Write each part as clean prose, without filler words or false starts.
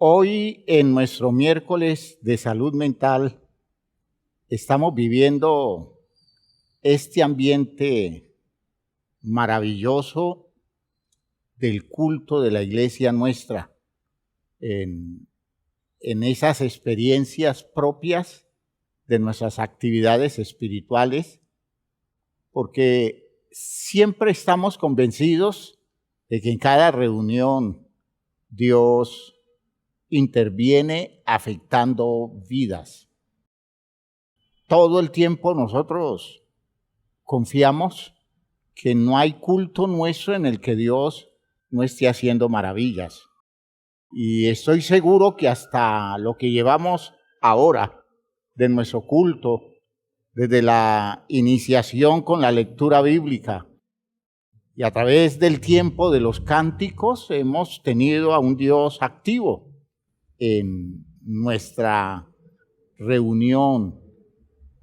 Hoy, en nuestro miércoles de salud mental, estamos viviendo este ambiente maravilloso del culto de la iglesia nuestra, en esas experiencias propias de nuestras actividades espirituales, porque siempre estamos convencidos de que en cada reunión Dios interviene afectando vidas. Todo el tiempo nosotros confiamos que no hay culto nuestro en el que Dios no esté haciendo maravillas. Y estoy seguro que hasta lo que llevamos ahora de nuestro culto, desde la iniciación con la lectura bíblica y a través del tiempo de los cánticos, hemos tenido a un Dios activo en nuestra reunión,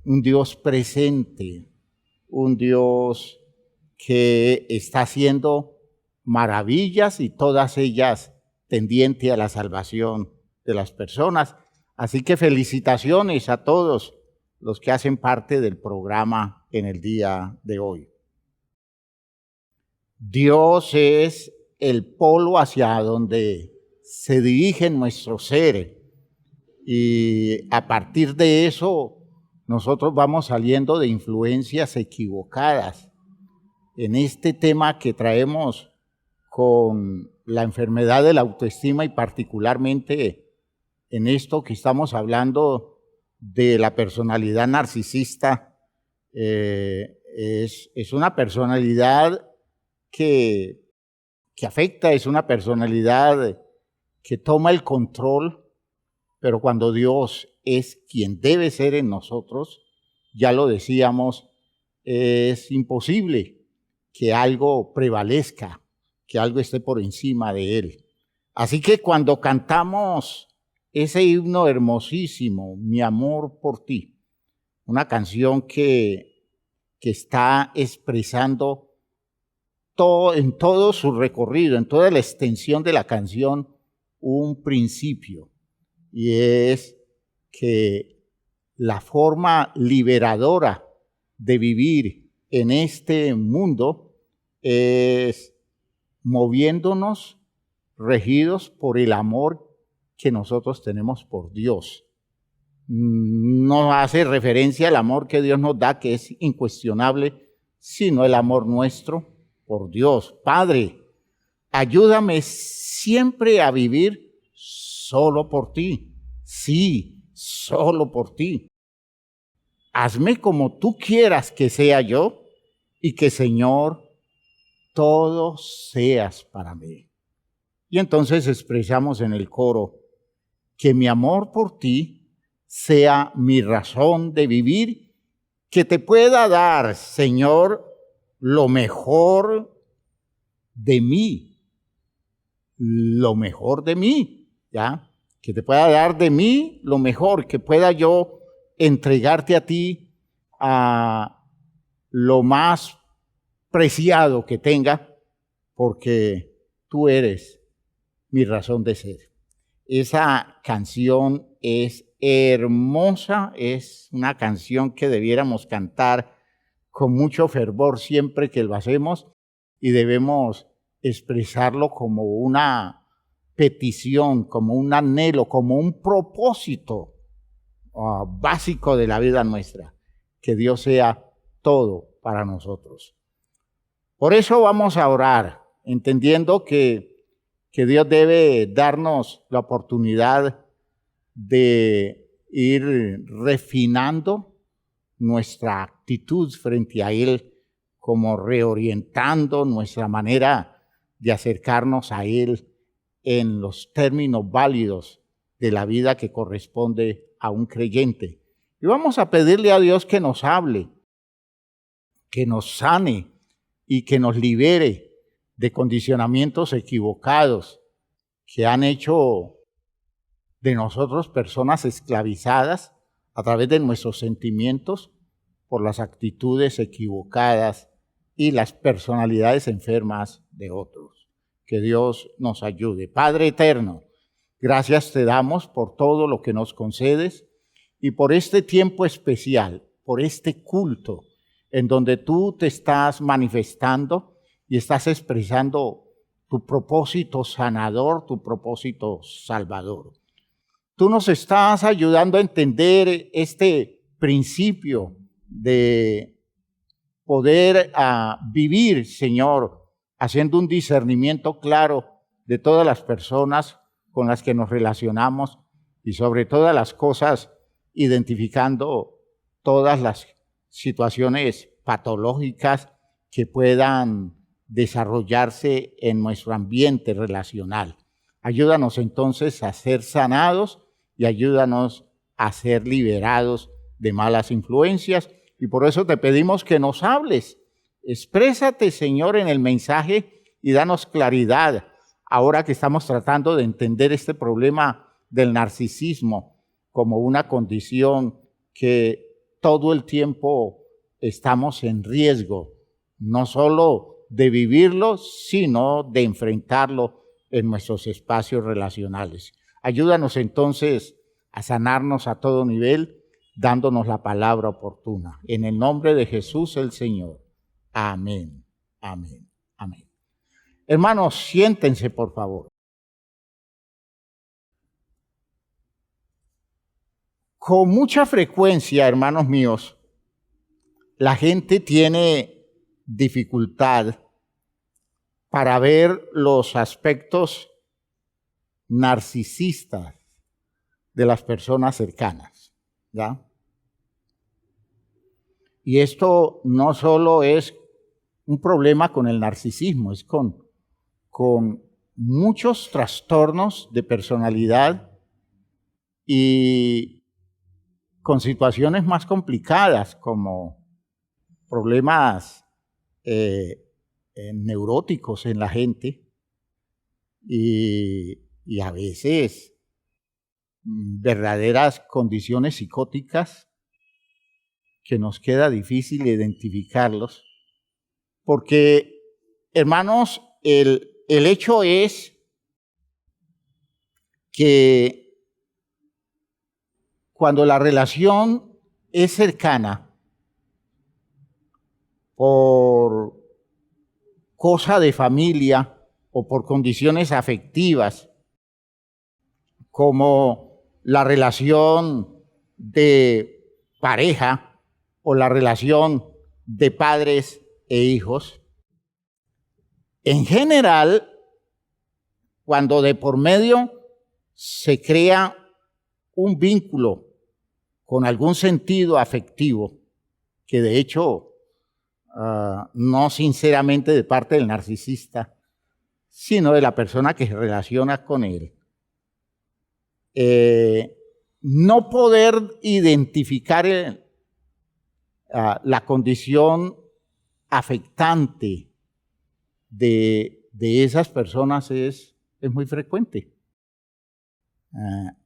un Dios presente, un Dios que está haciendo maravillas y todas ellas tendientes a la salvación de las personas. Así que felicitaciones a todos los que hacen parte del programa en el día de hoy. Dios es el polo hacia donde se dirige nuestro ser, y a partir de eso nosotros vamos saliendo de influencias equivocadas. En este tema que traemos con la enfermedad de la autoestima y particularmente en esto que estamos hablando de la personalidad narcisista, es una personalidad que afecta, es una personalidad que toma el control, pero cuando Dios es quien debe ser en nosotros, ya lo decíamos, es imposible que algo prevalezca, que algo esté por encima de Él. Así que cuando cantamos ese himno hermosísimo, Mi amor por ti, una canción que está expresando en todo su recorrido, en toda la extensión de la canción, un principio, y es que la forma liberadora de vivir en este mundo es moviéndonos regidos por el amor que nosotros tenemos por Dios. No hace referencia al amor que Dios nos da, que es incuestionable, sino el amor nuestro por Dios. Padre, ayúdame siempre a vivir solo por ti. Sí, solo por ti. Hazme como tú quieras que sea yo y que, Señor, todo seas para mí. Y entonces expresamos en el coro que mi amor por ti sea mi razón de vivir, que te pueda dar, Señor, lo mejor de mí, ¿ya? Que te pueda dar de mí lo mejor, que pueda yo entregarte a ti a lo más preciado que tenga, porque tú eres mi razón de ser. Esa canción es hermosa, es una canción que debiéramos cantar con mucho fervor siempre que lo hacemos, y debemos expresarlo como una petición, como un anhelo, como un propósito básico de la vida nuestra, que Dios sea todo para nosotros. Por eso vamos a orar, entendiendo que Dios debe darnos la oportunidad de ir refinando nuestra actitud frente a Él, como reorientando nuestra manera de acercarnos a Él en los términos válidos de la vida que corresponde a un creyente. Y vamos a pedirle a Dios que nos hable, que nos sane y que nos libere de condicionamientos equivocados que han hecho de nosotros personas esclavizadas a través de nuestros sentimientos por las actitudes equivocadas y las personalidades enfermas de otros. Que Dios nos ayude. Padre eterno, Gracias te damos por todo lo que nos concedes y por este tiempo especial, por este culto en donde tú te estás manifestando y estás expresando tu propósito sanador, tu propósito salvador. Tú nos estás ayudando a entender este principio de poder vivir, Señor, haciendo un discernimiento claro de todas las personas con las que nos relacionamos y sobre todas las cosas, identificando todas las situaciones patológicas que puedan desarrollarse en nuestro ambiente relacional. Ayúdanos entonces a ser sanados y ayúdanos a ser liberados de malas influencias. Y por eso te pedimos que nos hables. Exprésate, Señor, en el mensaje y danos claridad ahora que estamos tratando de entender este problema del narcisismo como una condición que todo el tiempo estamos en riesgo, no solo de vivirlo, sino de enfrentarlo en nuestros espacios relacionales. Ayúdanos entonces a sanarnos a todo nivel, dándonos la palabra oportuna. En el nombre de Jesús el Señor. Amén, amén, amén. Hermanos, siéntense, por favor. Con mucha frecuencia, hermanos míos, la gente tiene dificultad para ver los aspectos narcisistas de las personas cercanas, ¿ya? Y esto no solo es un problema con el narcisismo, es con muchos trastornos de personalidad y con situaciones más complicadas como problemas neuróticos en la gente y a veces verdaderas condiciones psicóticas que nos queda difícil identificarlos, porque, hermanos, el hecho es que cuando la relación es cercana por cosa de familia o por condiciones afectivas, como la relación de pareja o la relación de padres e hijos, en general, cuando de por medio se crea un vínculo con algún sentido afectivo, que de hecho no sinceramente de parte del narcisista, sino de la persona que se relaciona con él, no poder identificar la condición afectante de esas personas es muy frecuente.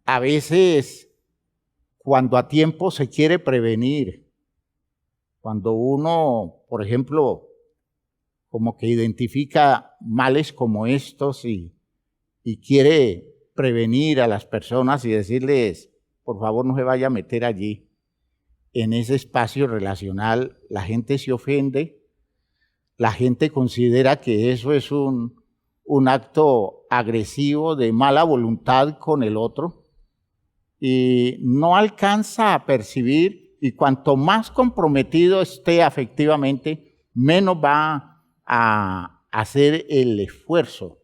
A veces, cuando a tiempo se quiere prevenir, cuando uno, por ejemplo, como que identifica males como estos y quiere prevenir a las personas y decirles, por favor no se vaya a meter allí, en ese espacio relacional, la gente se ofende, la gente considera que eso es un acto agresivo de mala voluntad con el otro y no alcanza a percibir, y cuanto más comprometido esté afectivamente, menos va a hacer el esfuerzo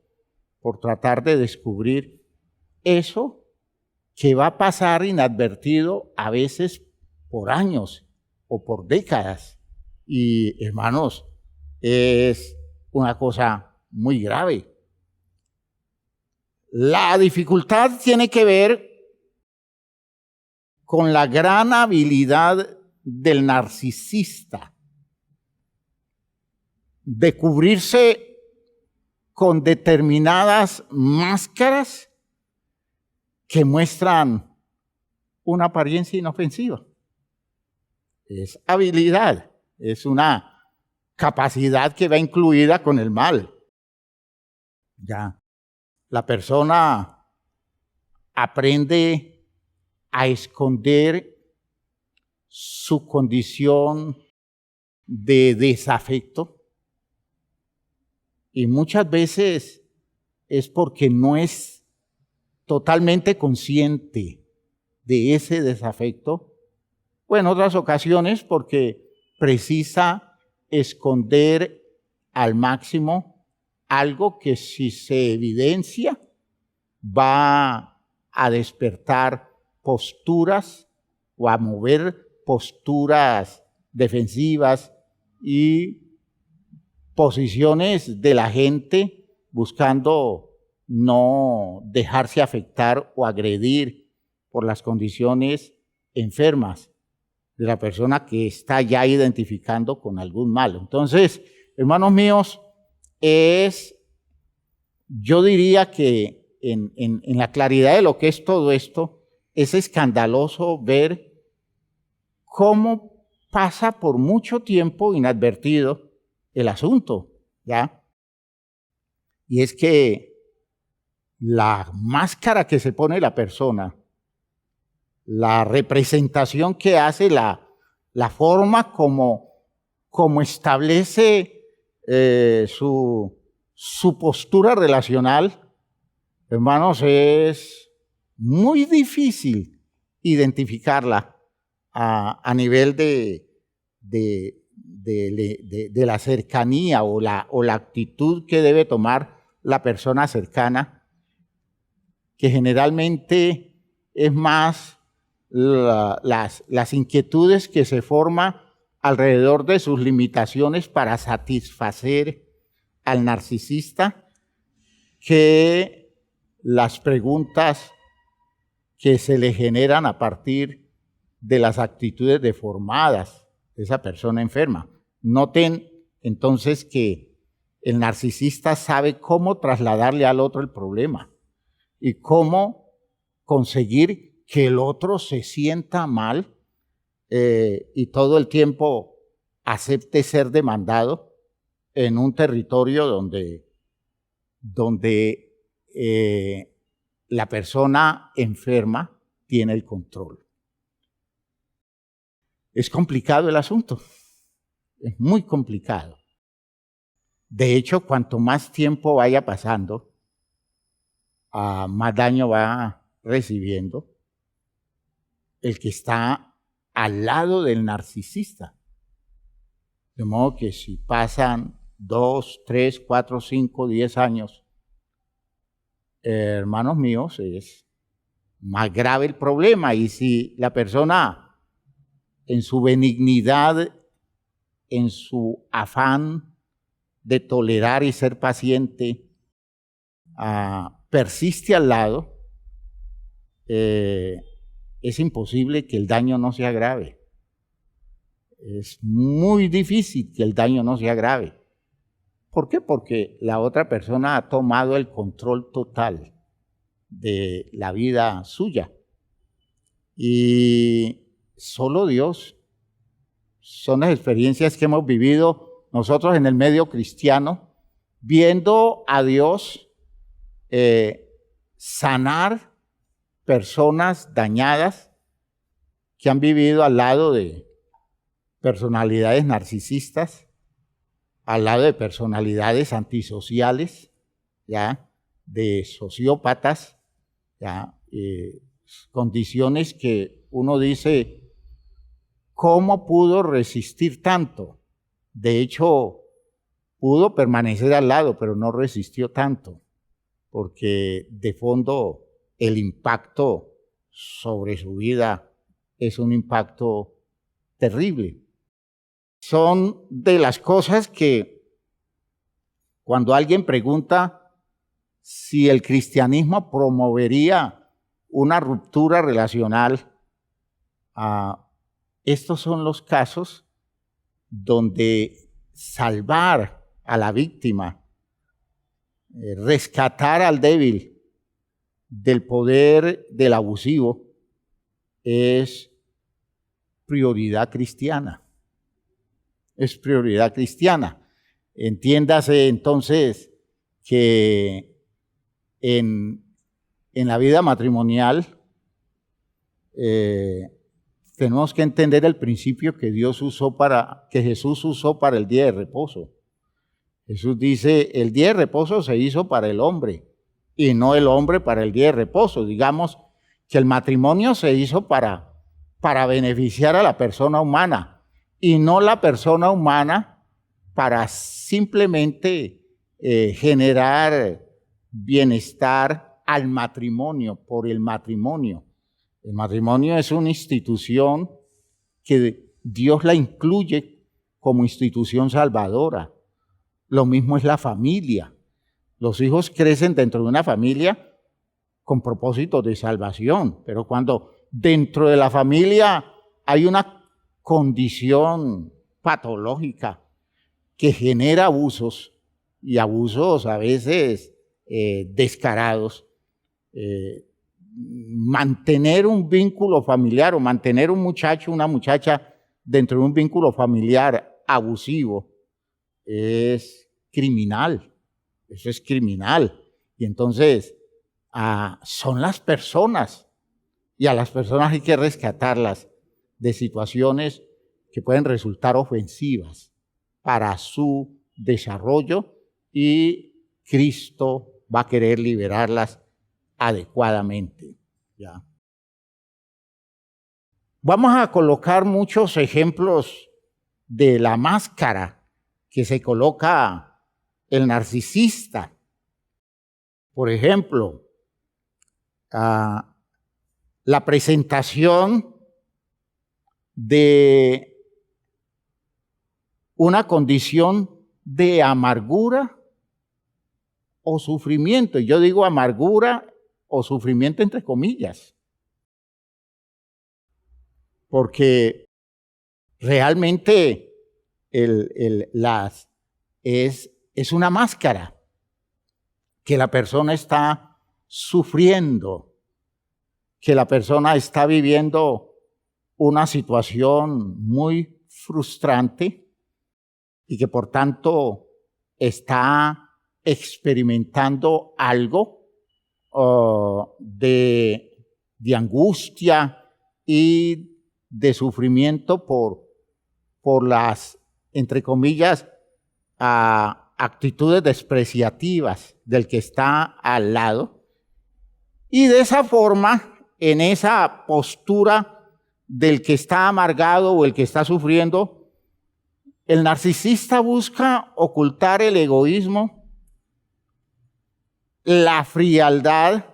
por tratar de descubrir eso que va a pasar inadvertido a veces por años o por décadas. Y hermanos, es una cosa muy grave. La dificultad tiene que ver con la gran habilidad del narcisista de cubrirse con determinadas máscaras que muestran una apariencia inofensiva. Es habilidad, es una capacidad que va incluida con el mal. Ya, la persona aprende a esconder su condición de desafecto, y muchas veces es porque no es totalmente consciente de ese desafecto, o en otras ocasiones porque precisa esconder al máximo algo que, si se evidencia, va a despertar posturas o a mover posturas defensivas y posiciones de la gente buscando no dejarse afectar o agredir por las condiciones enfermas de la persona que está ya identificando con algún mal. Entonces, hermanos míos, yo diría que en la claridad de lo que es todo esto, es escandaloso ver cómo pasa por mucho tiempo inadvertido el asunto, ¿ya? Y es que la máscara que se pone la persona, la representación que hace, la forma como establece su postura relacional, hermanos, es muy difícil identificarla a nivel de la cercanía o la actitud que debe tomar la persona cercana, que generalmente es más las inquietudes que se forman alrededor de sus limitaciones para satisfacer al narcisista, que las preguntas que se le generan a partir de las actitudes deformadas de esa persona enferma. Noten entonces que el narcisista sabe cómo trasladarle al otro el problema y cómo conseguir que el otro se sienta mal y todo el tiempo acepte ser demandado en un territorio donde la persona enferma tiene el control. Es complicado el asunto, es muy complicado. De hecho, cuanto más tiempo vaya pasando, más daño va recibiendo el que está al lado del narcisista. De modo que si pasan 2, 3, 4, 5, 10 años, hermanos míos, es más grave el problema. Y si la persona, en su benignidad, en su afán de tolerar y ser paciente, persiste al lado, es imposible que el daño no sea grave. Es muy difícil que el daño no sea grave. ¿Por qué? Porque la otra persona ha tomado el control total de la vida suya. Y solo Dios, son las experiencias que hemos vivido nosotros en el medio cristiano, viendo a Dios sanar personas dañadas que han vivido al lado de personalidades narcisistas, al lado de personalidades antisociales, ¿ya? De sociópatas, ¿ya? Condiciones que uno dice, ¿cómo pudo resistir tanto? De hecho, pudo permanecer al lado, pero no resistió tanto, porque de fondo el impacto sobre su vida es un impacto terrible. Son de las cosas que cuando alguien pregunta si el cristianismo promovería una ruptura relacional, estos son los casos donde salvar a la víctima, rescatar al débil del poder del abusivo, es prioridad cristiana. Es prioridad cristiana. Entiéndase entonces que en en la vida matrimonial tenemos que entender el principio que Jesús usó para el día de reposo. Jesús dice, el día de reposo se hizo para el hombre y no el hombre para el día de reposo. Digamos que el matrimonio se hizo para beneficiar a la persona humana y no la persona humana para simplemente generar bienestar al matrimonio, por el matrimonio. El matrimonio es una institución que Dios la incluye como institución salvadora. Lo mismo es la familia. Los hijos crecen dentro de una familia con propósito de salvación, pero cuando dentro de la familia hay una condición patológica que genera abusos, y abusos a veces descarados, mantener un vínculo familiar o mantener un muchacho, una muchacha dentro de un vínculo familiar abusivo es criminal. Eso es criminal. Y entonces son las personas, y a las personas hay que rescatarlas de situaciones que pueden resultar ofensivas para su desarrollo, y Cristo va a querer liberarlas adecuadamente. ¿Ya? Vamos a colocar muchos ejemplos de la máscara que se coloca el narcisista. Por ejemplo, la presentación de una condición de amargura o sufrimiento. Y yo digo amargura o sufrimiento entre comillas, porque realmente es una máscara que la persona está sufriendo, que la persona está viviendo una situación muy frustrante y que por tanto está experimentando algo de angustia y de sufrimiento por las, entre comillas, actitudes despreciativas del que está al lado. Y de esa forma, en esa postura del que está amargado o el que está sufriendo, el narcisista busca ocultar el egoísmo, la frialdad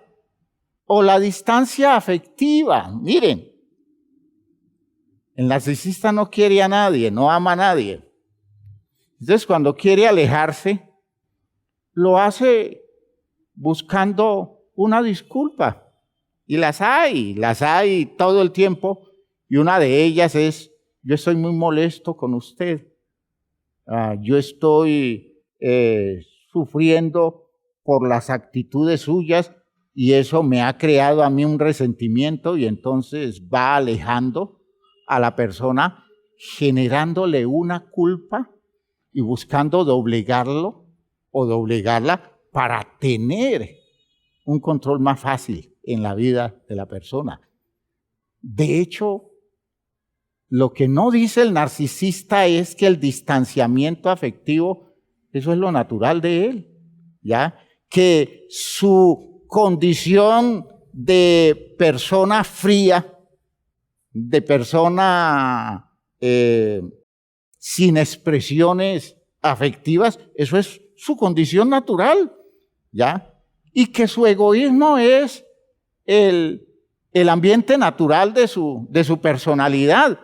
o la distancia afectiva. Miren, el narcisista no quiere a nadie, no ama a nadie. Entonces, cuando quiere alejarse, lo hace buscando una disculpa. Y las hay todo el tiempo. Y una de ellas es, yo estoy muy molesto con usted. Yo estoy sufriendo por las actitudes suyas y eso me ha creado a mí un resentimiento, y entonces va alejando a la persona, generándole una culpa y buscando doblegarlo o doblegarla para tener un control más fácil en la vida de la persona. De hecho, lo que no dice el narcisista es que el distanciamiento afectivo, eso es lo natural de él, ¿ya? Que su condición de persona fría, de persona sin expresiones afectivas, eso es su condición natural, ¿ya? Y que su egoísmo es el ambiente natural de su personalidad.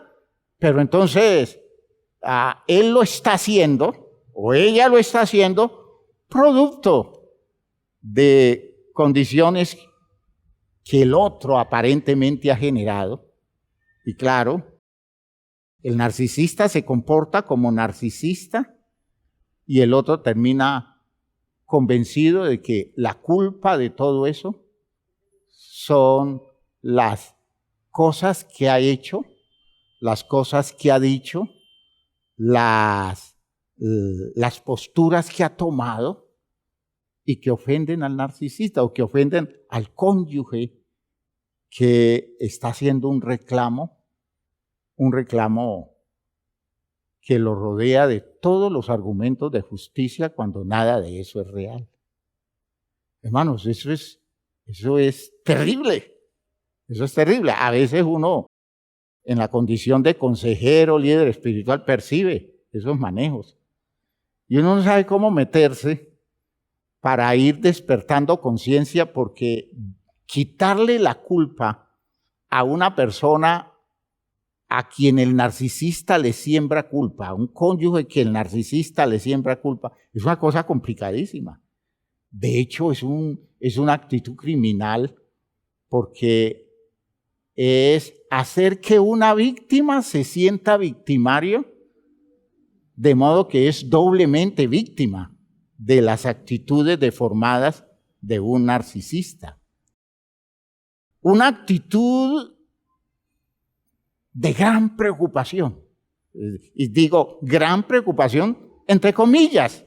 Pero entonces, él lo está haciendo, o ella lo está haciendo, producto de condiciones que el otro aparentemente ha generado. Y claro, el narcisista se comporta como narcisista y el otro termina convencido de que la culpa de todo eso son las cosas que ha hecho, las cosas que ha dicho, las posturas que ha tomado, y que ofenden al narcisista o que ofenden al cónyuge que está haciendo un reclamo que lo rodea de todos los argumentos de justicia cuando nada de eso es real. Hermanos, eso es terrible. Eso es terrible. A veces uno, en la condición de consejero, líder espiritual, percibe esos manejos. Y uno no sabe cómo meterse para ir despertando conciencia, porque quitarle la culpa a una persona a quien el narcisista le siembra culpa, a un cónyuge que el narcisista le siembra culpa, es una cosa complicadísima. De hecho, es una actitud criminal, porque es hacer que una víctima se sienta victimario, de modo que es doblemente víctima de las actitudes deformadas de un narcisista. Una actitud de gran preocupación. Y digo gran preocupación entre comillas,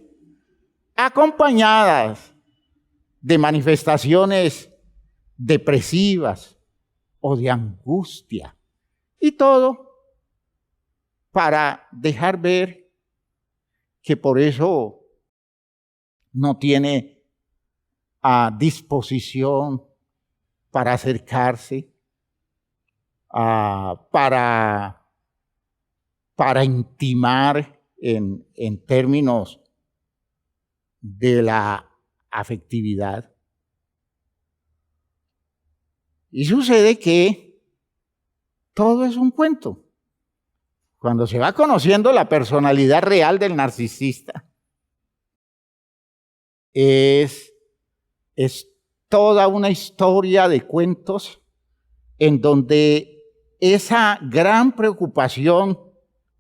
acompañadas de manifestaciones depresivas o de angustia. Y todo para dejar ver que por eso no tiene disposición para acercarse, para intimar en términos de la afectividad. Y sucede que todo es un cuento. Cuando se va conociendo la personalidad real del narcisista, es toda una historia de cuentos en donde esa gran preocupación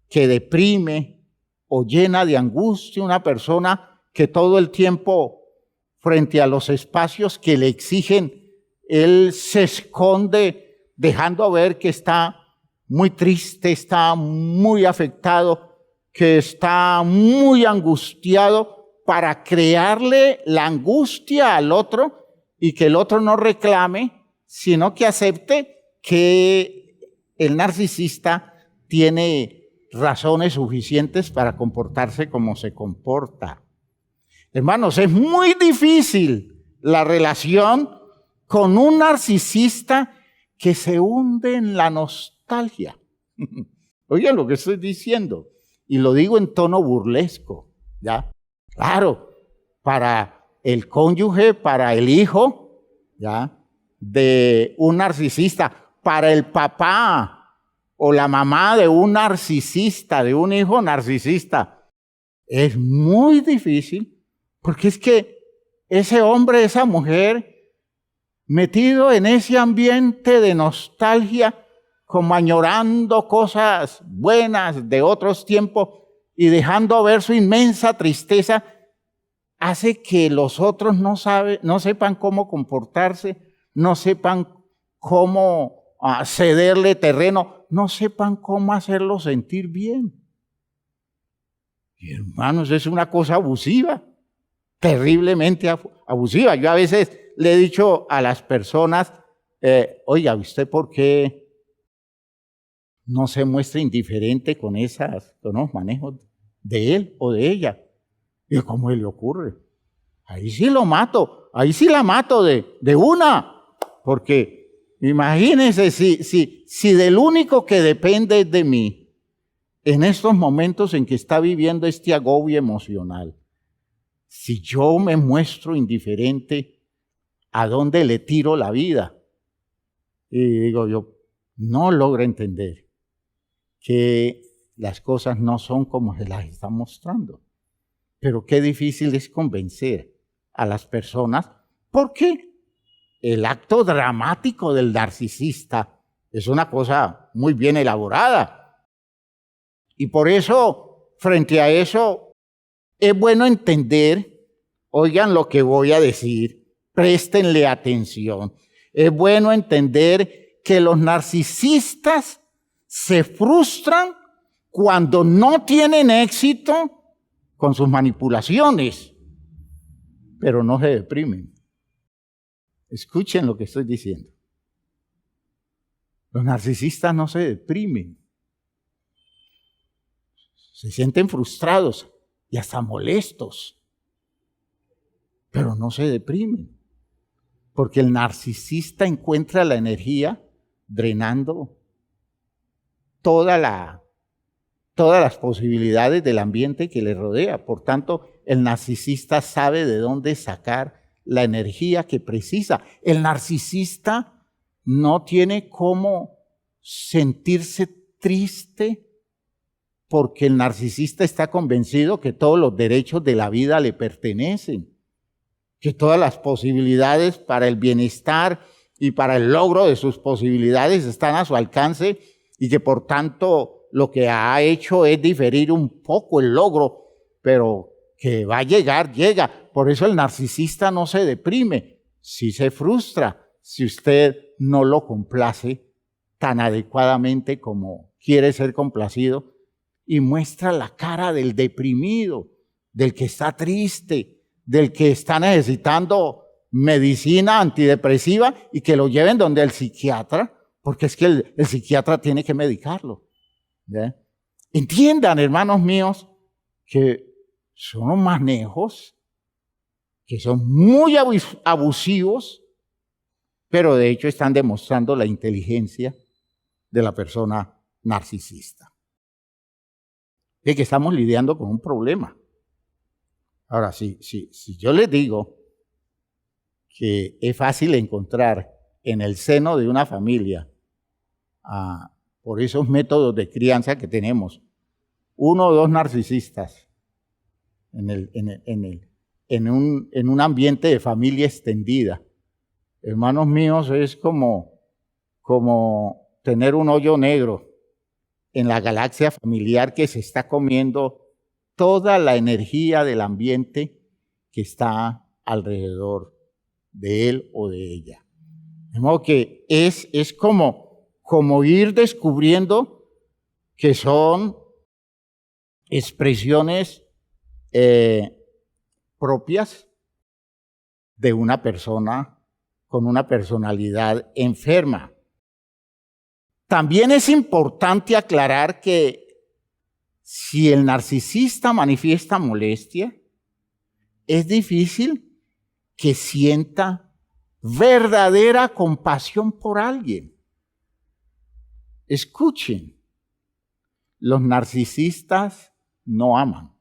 que deprime o llena de angustia una persona que todo el tiempo, frente a los espacios que le exigen, él se esconde dejando ver que está muy triste, está muy afectado, que está muy angustiado, para crearle la angustia al otro y que el otro no reclame, sino que acepte que el narcisista tiene razones suficientes para comportarse como se comporta. Hermanos, es muy difícil la relación con un narcisista que se hunde en la nostalgia. Oigan lo que estoy diciendo, y lo digo en tono burlesco, ¿ya? Claro, para el cónyuge, para el hijo, ¿ya?, de un narcisista, para el papá o la mamá de un narcisista, de un hijo narcisista, es muy difícil, porque es que ese hombre, esa mujer, metido en ese ambiente de nostalgia, como añorando cosas buenas de otros tiempos y dejando ver su inmensa tristeza, hace que los otros no sepan cómo comportarse, no sepan cómo cederle terreno, no sepan cómo hacerlo sentir bien. Y hermanos, es una cosa abusiva, terriblemente abusiva. Yo a veces le he dicho a las personas, oiga, ¿usted por qué no se muestra indiferente con los manejos de él o de ella? Y ¿cómo le ocurre? Ahí sí lo mato, ahí sí la mato de una. Porque imagínense si del único que depende es de mí, en estos momentos en que está viviendo este agobio emocional, si yo me muestro indiferente, ¿a dónde le tiro la vida? Y digo yo, no logro entender que las cosas no son como se las están mostrando. Pero qué difícil es convencer a las personas, porque el acto dramático del narcisista es una cosa muy bien elaborada. Y por eso, frente a eso, es bueno entender, oigan lo que voy a decir, préstenle atención. Es bueno entender que los narcisistas se frustran cuando no tienen éxito con sus manipulaciones. pero no se deprimen. Escuchen lo que estoy diciendo. Los narcisistas no se deprimen. Se sienten frustrados y hasta molestos, pero no se deprimen. Porque el narcisista encuentra la energía drenando todas las posibilidades del ambiente que le rodea. Por tanto, el narcisista sabe de dónde sacar la energía que precisa. El narcisista no tiene cómo sentirse triste porque el narcisista está convencido que todos los derechos de la vida le pertenecen, que todas las posibilidades para el bienestar y para el logro de sus posibilidades están a su alcance y que por tanto lo que ha hecho es diferir un poco el logro, pero que va a llegar, llega. Por eso el narcisista no se deprime, sí se frustra si usted no lo complace tan adecuadamente como quiere ser complacido y muestra la cara del deprimido, del que está triste, del que está necesitando medicina antidepresiva y que lo lleven donde el psiquiatra, porque es que el psiquiatra tiene que medicarlo. ¿Ya? Entiendan, hermanos míos, que son manejos que son muy abusivos, pero de hecho están demostrando la inteligencia de la persona narcisista. Es que estamos lidiando con un problema. Ahora, si yo les digo que es fácil encontrar en el seno de una familia, por esos métodos de crianza que tenemos, 1 o 2 narcisistas en un ambiente de familia extendida, hermanos míos, es como tener un hoyo negro en la galaxia familiar que se está comiendo toda la energía del ambiente que está alrededor de él o de ella. De modo que es como ir descubriendo que son expresiones propias de una persona con una personalidad enferma. También es importante aclarar que si el narcisista manifiesta molestia, es difícil que sienta verdadera compasión por alguien. Escuchen, los narcisistas no aman.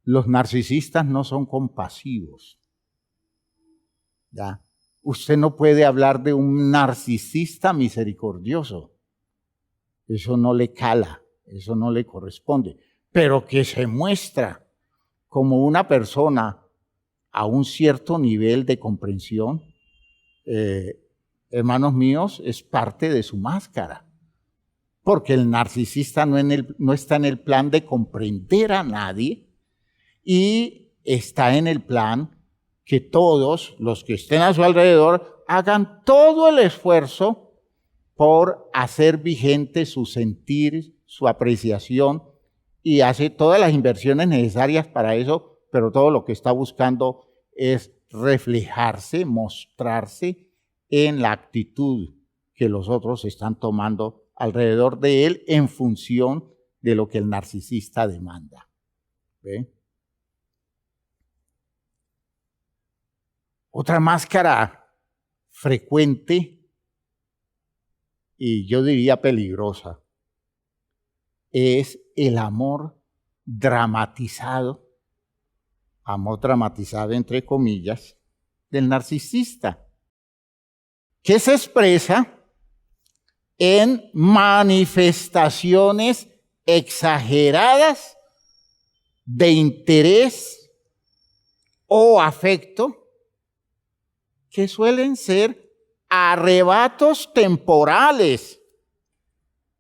Los narcisistas no son compasivos. ¿Ya? Usted no puede hablar de un narcisista misericordioso. Eso no le cala, eso no le corresponde. Pero que se muestra como una persona a un cierto nivel de comprensión, hermanos míos, es parte de su máscara. Porque el narcisista no está en el plan de comprender a nadie y está en el plan que todos los que estén a su alrededor hagan todo el esfuerzo por hacer vigente su sentir, su apreciación, y hace todas las inversiones necesarias para eso, pero todo lo que está buscando es reflejarse, mostrarse en la actitud que los otros están tomando alrededor de él en función de lo que el narcisista demanda. ¿Ve? Otra máscara frecuente y yo diría peligrosa es el amor dramatizado entre comillas, del narcisista, que se expresa en manifestaciones exageradas de interés o afecto que suelen ser arrebatos temporales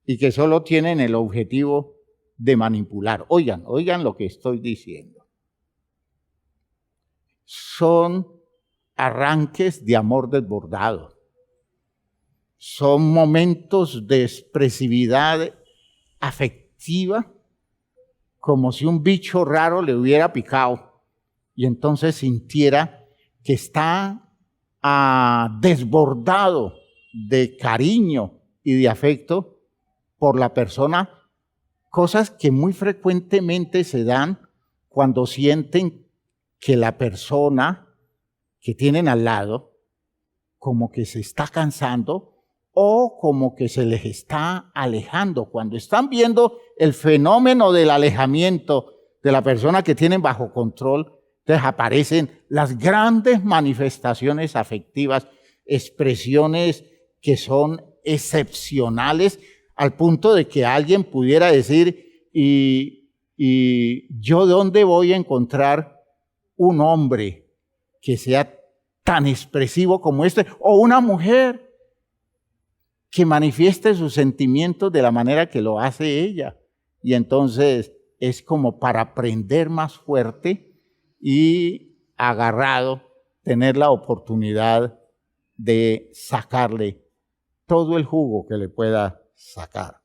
y que solo tienen el objetivo de manipular. Oigan lo que estoy diciendo. Son arranques de amor desbordado. Son momentos de expresividad afectiva, como si un bicho raro le hubiera picado y entonces sintiera que está desbordado de cariño y de afecto por la persona, cosas que muy frecuentemente se dan cuando sienten que la persona que tienen al lado como que se está cansando o como que se les está alejando. Cuando están viendo el fenómeno del alejamiento de la persona que tienen bajo control, entonces aparecen las grandes manifestaciones afectivas, expresiones que son excepcionales, al punto de que alguien pudiera decir, ¿y yo dónde voy a encontrar un hombre que sea tan expresivo como este? O una mujer que manifieste sus sentimientos de la manera que lo hace ella. Y entonces es como para aprender más fuerte y agarrado, tener la oportunidad de sacarle todo el jugo que le pueda sacar.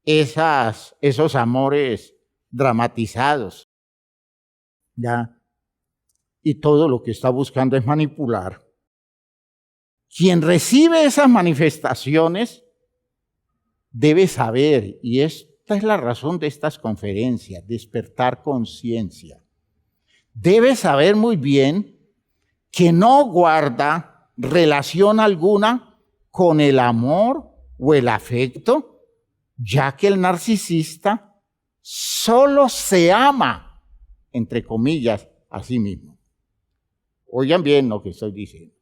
Esos amores dramatizados, ¿ya? Y todo lo que está buscando es manipular. Quien recibe esas manifestaciones debe saber, y esta es la razón de estas conferencias, despertar conciencia. Debe saber muy bien que no guarda relación alguna con el amor o el afecto, ya que el narcisista solo se ama, entre comillas, a sí mismo. Oigan bien lo que estoy diciendo.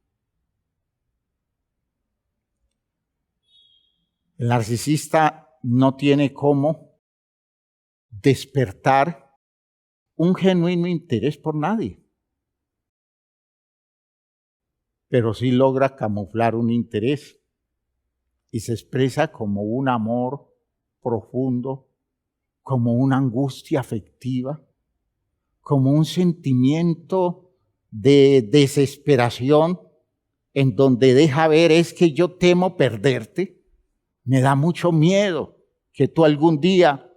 El narcisista no tiene cómo despertar un genuino interés por nadie, pero sí logra camuflar un interés y se expresa como un amor profundo, como una angustia afectiva, como un sentimiento de desesperación en donde deja ver es que yo temo perderte, me da mucho miedo que tú algún día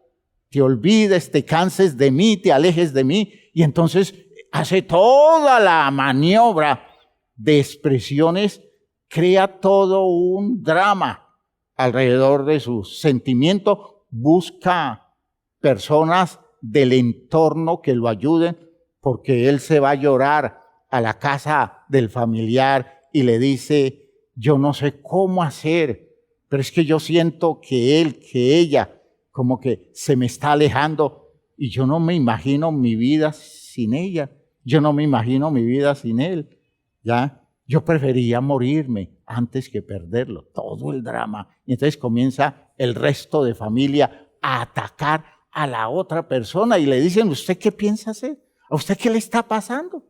te olvides, te canses de mí, te alejes de mí, y entonces hace toda la maniobra de expresiones, crea todo un drama alrededor de sus sentimientos, busca personas del entorno que lo ayuden, porque él se va a llorar a la casa del familiar y le dice, yo no sé cómo hacer, pero es que yo siento que él, que ella, como que se me está alejando y yo no me imagino mi vida sin ella, yo no me imagino mi vida sin él, ¿ya? Yo prefería morirme antes que perderlo, todo el drama. Y entonces comienza el resto de familia a atacar a la otra persona y le dicen, ¿usted qué piensa hacer? ¿A usted qué le está pasando?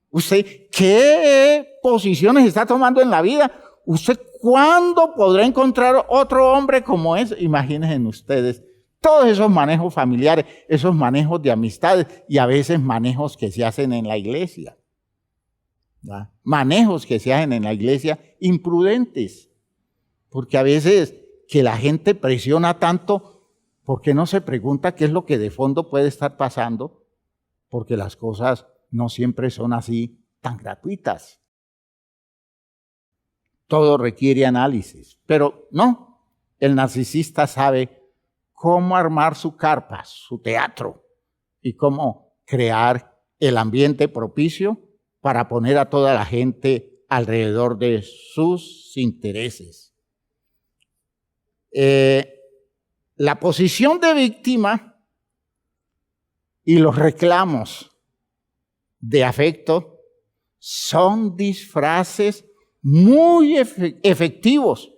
¿Usted qué posiciones está tomando en la vida? ¿Usted cuándo podrá encontrar otro hombre como ese? Imagínense ustedes todos esos manejos familiares, esos manejos de amistades y a veces manejos que se hacen en la iglesia. ¿Ya? Manejos que se hacen en la iglesia imprudentes, porque a veces que la gente presiona tanto, porque no se pregunta qué es lo que de fondo puede estar pasando, porque las cosas no siempre son así tan gratuitas. Todo requiere análisis, pero no, el narcisista sabe cómo armar su carpa, su teatro, y cómo crear el ambiente propicio para poner a toda la gente alrededor de sus intereses. La posición de víctima y los reclamos de afecto son disfraces muy efectivos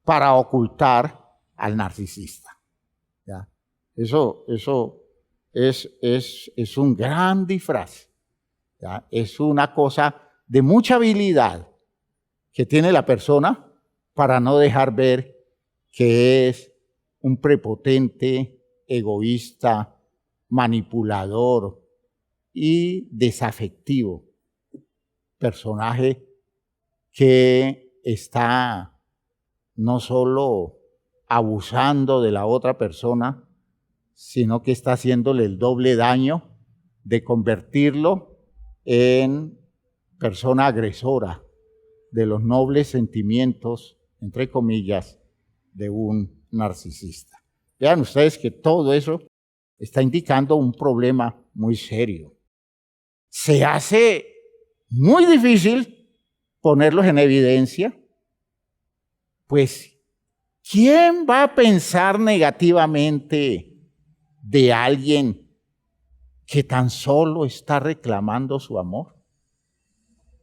para ocultar al narcisista. ¿Ya? Eso es un gran disfraz. ¿Ya? Es una cosa de mucha habilidad que tiene la persona para no dejar ver que es un prepotente, egoísta, manipulador y desafectivo personaje que está no solo abusando de la otra persona, sino que está haciéndole el doble daño de convertirlo en persona agresora de los nobles sentimientos, entre comillas, de un narcisista. Vean ustedes que todo eso está indicando un problema muy serio. Se hace muy difícil ponerlos en evidencia, pues, ¿quién va a pensar negativamente de alguien que tan solo está reclamando su amor?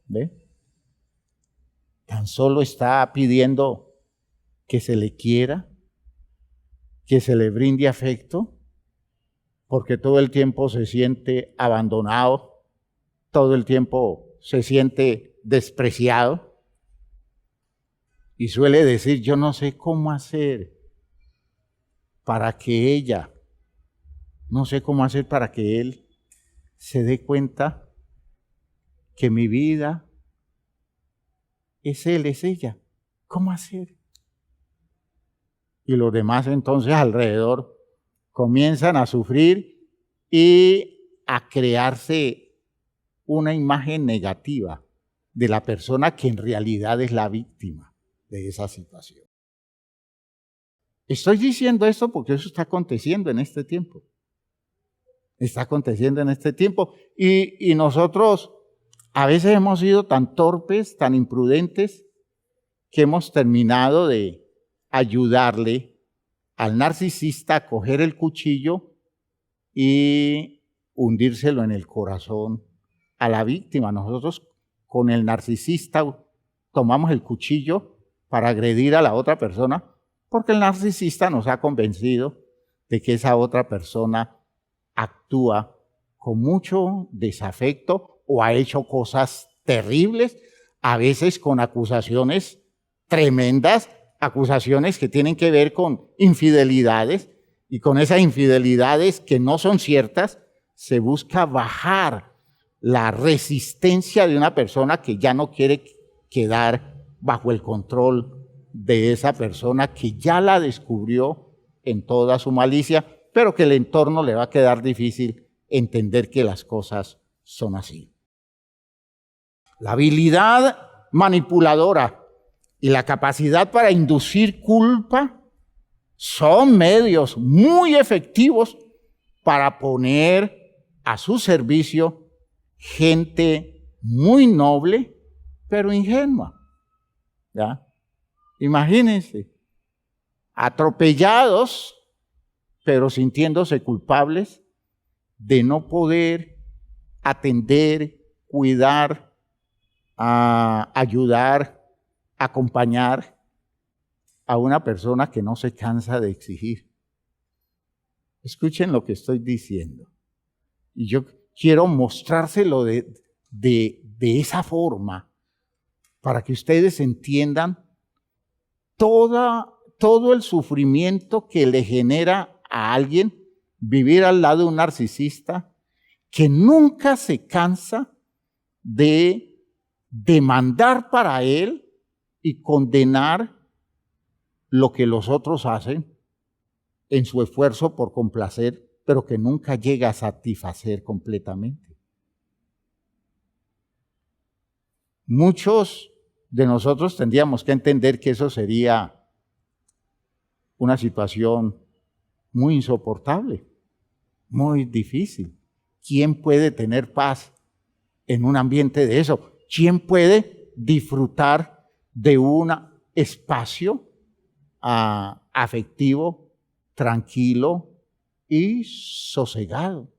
¿Ve? Tan solo está pidiendo que se le quiera, que se le brinde afecto, porque todo el tiempo se siente abandonado, todo el tiempo se siente despreciado y suele decir, yo no sé cómo hacer para que ella, no sé cómo hacer para que él se dé cuenta que mi vida es él, es ella. ¿Cómo hacer? Y los demás entonces alrededor comienzan a sufrir y a crearse una imagen negativa de la persona que en realidad es la víctima de esa situación. Estoy diciendo esto porque eso está aconteciendo en este tiempo. Está aconteciendo en este tiempo. Y nosotros a veces hemos sido tan torpes, tan imprudentes, que hemos terminado de ayudarle al narcisista a coger el cuchillo y hundírselo en el corazón a la víctima. Nosotros con el narcisista tomamos el cuchillo para agredir a la otra persona porque el narcisista nos ha convencido de que esa otra persona actúa con mucho desafecto o ha hecho cosas terribles, a veces con acusaciones tremendas, acusaciones que tienen que ver con infidelidades, y con esas infidelidades que no son ciertas, se busca bajar la resistencia de una persona que ya no quiere quedar bajo el control de esa persona que ya la descubrió en toda su malicia, pero que el entorno le va a quedar difícil entender que las cosas son así. La habilidad manipuladora y la capacidad para inducir culpa son medios muy efectivos para poner a su servicio gente muy noble, pero ingenua. ¿Ya? Imagínense, atropellados, pero sintiéndose culpables de no poder atender, cuidar, ayudar, acompañar a una persona que no se cansa de exigir. Escuchen lo que estoy diciendo. Y yo quiero mostrárselo de esa forma para que ustedes entiendan todo el sufrimiento que le genera a alguien vivir al lado de un narcisista que nunca se cansa de demandar para él y condenar lo que los otros hacen en su esfuerzo por complacer, pero que nunca llega a satisfacer completamente. Muchos de nosotros tendríamos que entender que eso sería una situación muy insoportable, muy difícil. ¿Quién puede tener paz en un ambiente de eso? ¿Quién puede disfrutar de un espacio afectivo, tranquilo y sosegado?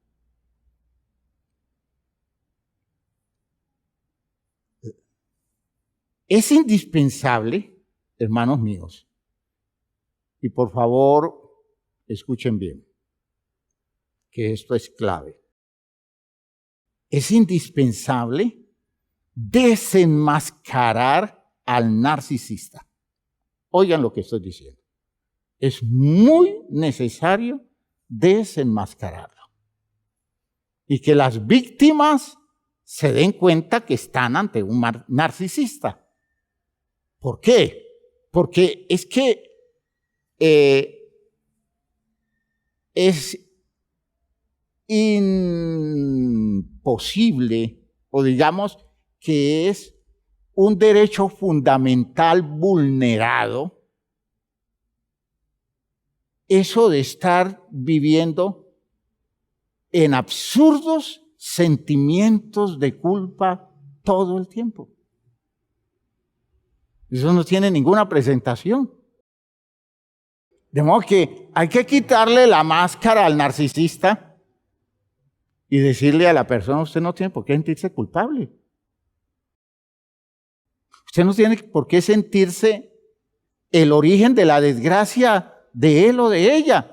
Es indispensable, hermanos míos, y por favor escuchen bien, que esto es clave. Es indispensable desenmascarar al narcisista. Oigan lo que estoy diciendo. Es muy necesario desenmascararlo. Y que las víctimas se den cuenta que están ante un narcisista. ¿Por qué? Porque es que es imposible, o digamos que es un derecho fundamental vulnerado, eso de estar viviendo en absurdos sentimientos de culpa todo el tiempo. Eso no tiene ninguna presentación. De modo que hay que quitarle la máscara al narcisista y decirle a la persona: usted no tiene por qué sentirse culpable. Usted no tiene por qué sentirse el origen de la desgracia de él o de ella.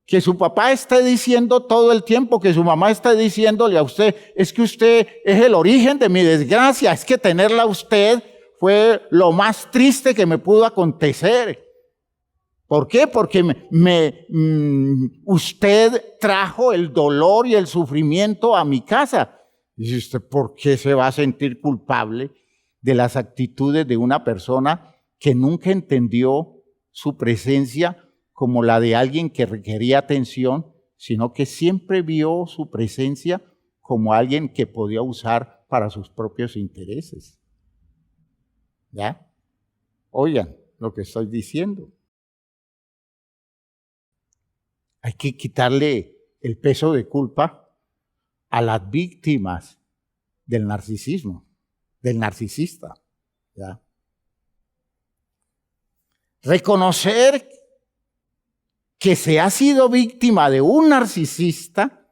Que su papá esté diciendo todo el tiempo, que su mamá esté diciéndole a usted: es que usted es el origen de mi desgracia, es que tenerla a usted fue lo más triste que me pudo acontecer. ¿Por qué? Porque usted trajo el dolor y el sufrimiento a mi casa. Dice usted: ¿por qué se va a sentir culpable de las actitudes de una persona que nunca entendió su presencia como la de alguien que requería atención, sino que siempre vio su presencia como alguien que podía usar para sus propios intereses? ¿Ya? Oigan lo que estoy diciendo. Hay que quitarle el peso de culpa a las víctimas del narcisismo, del narcisista. ¿Ya? Reconocer que se ha sido víctima de un narcisista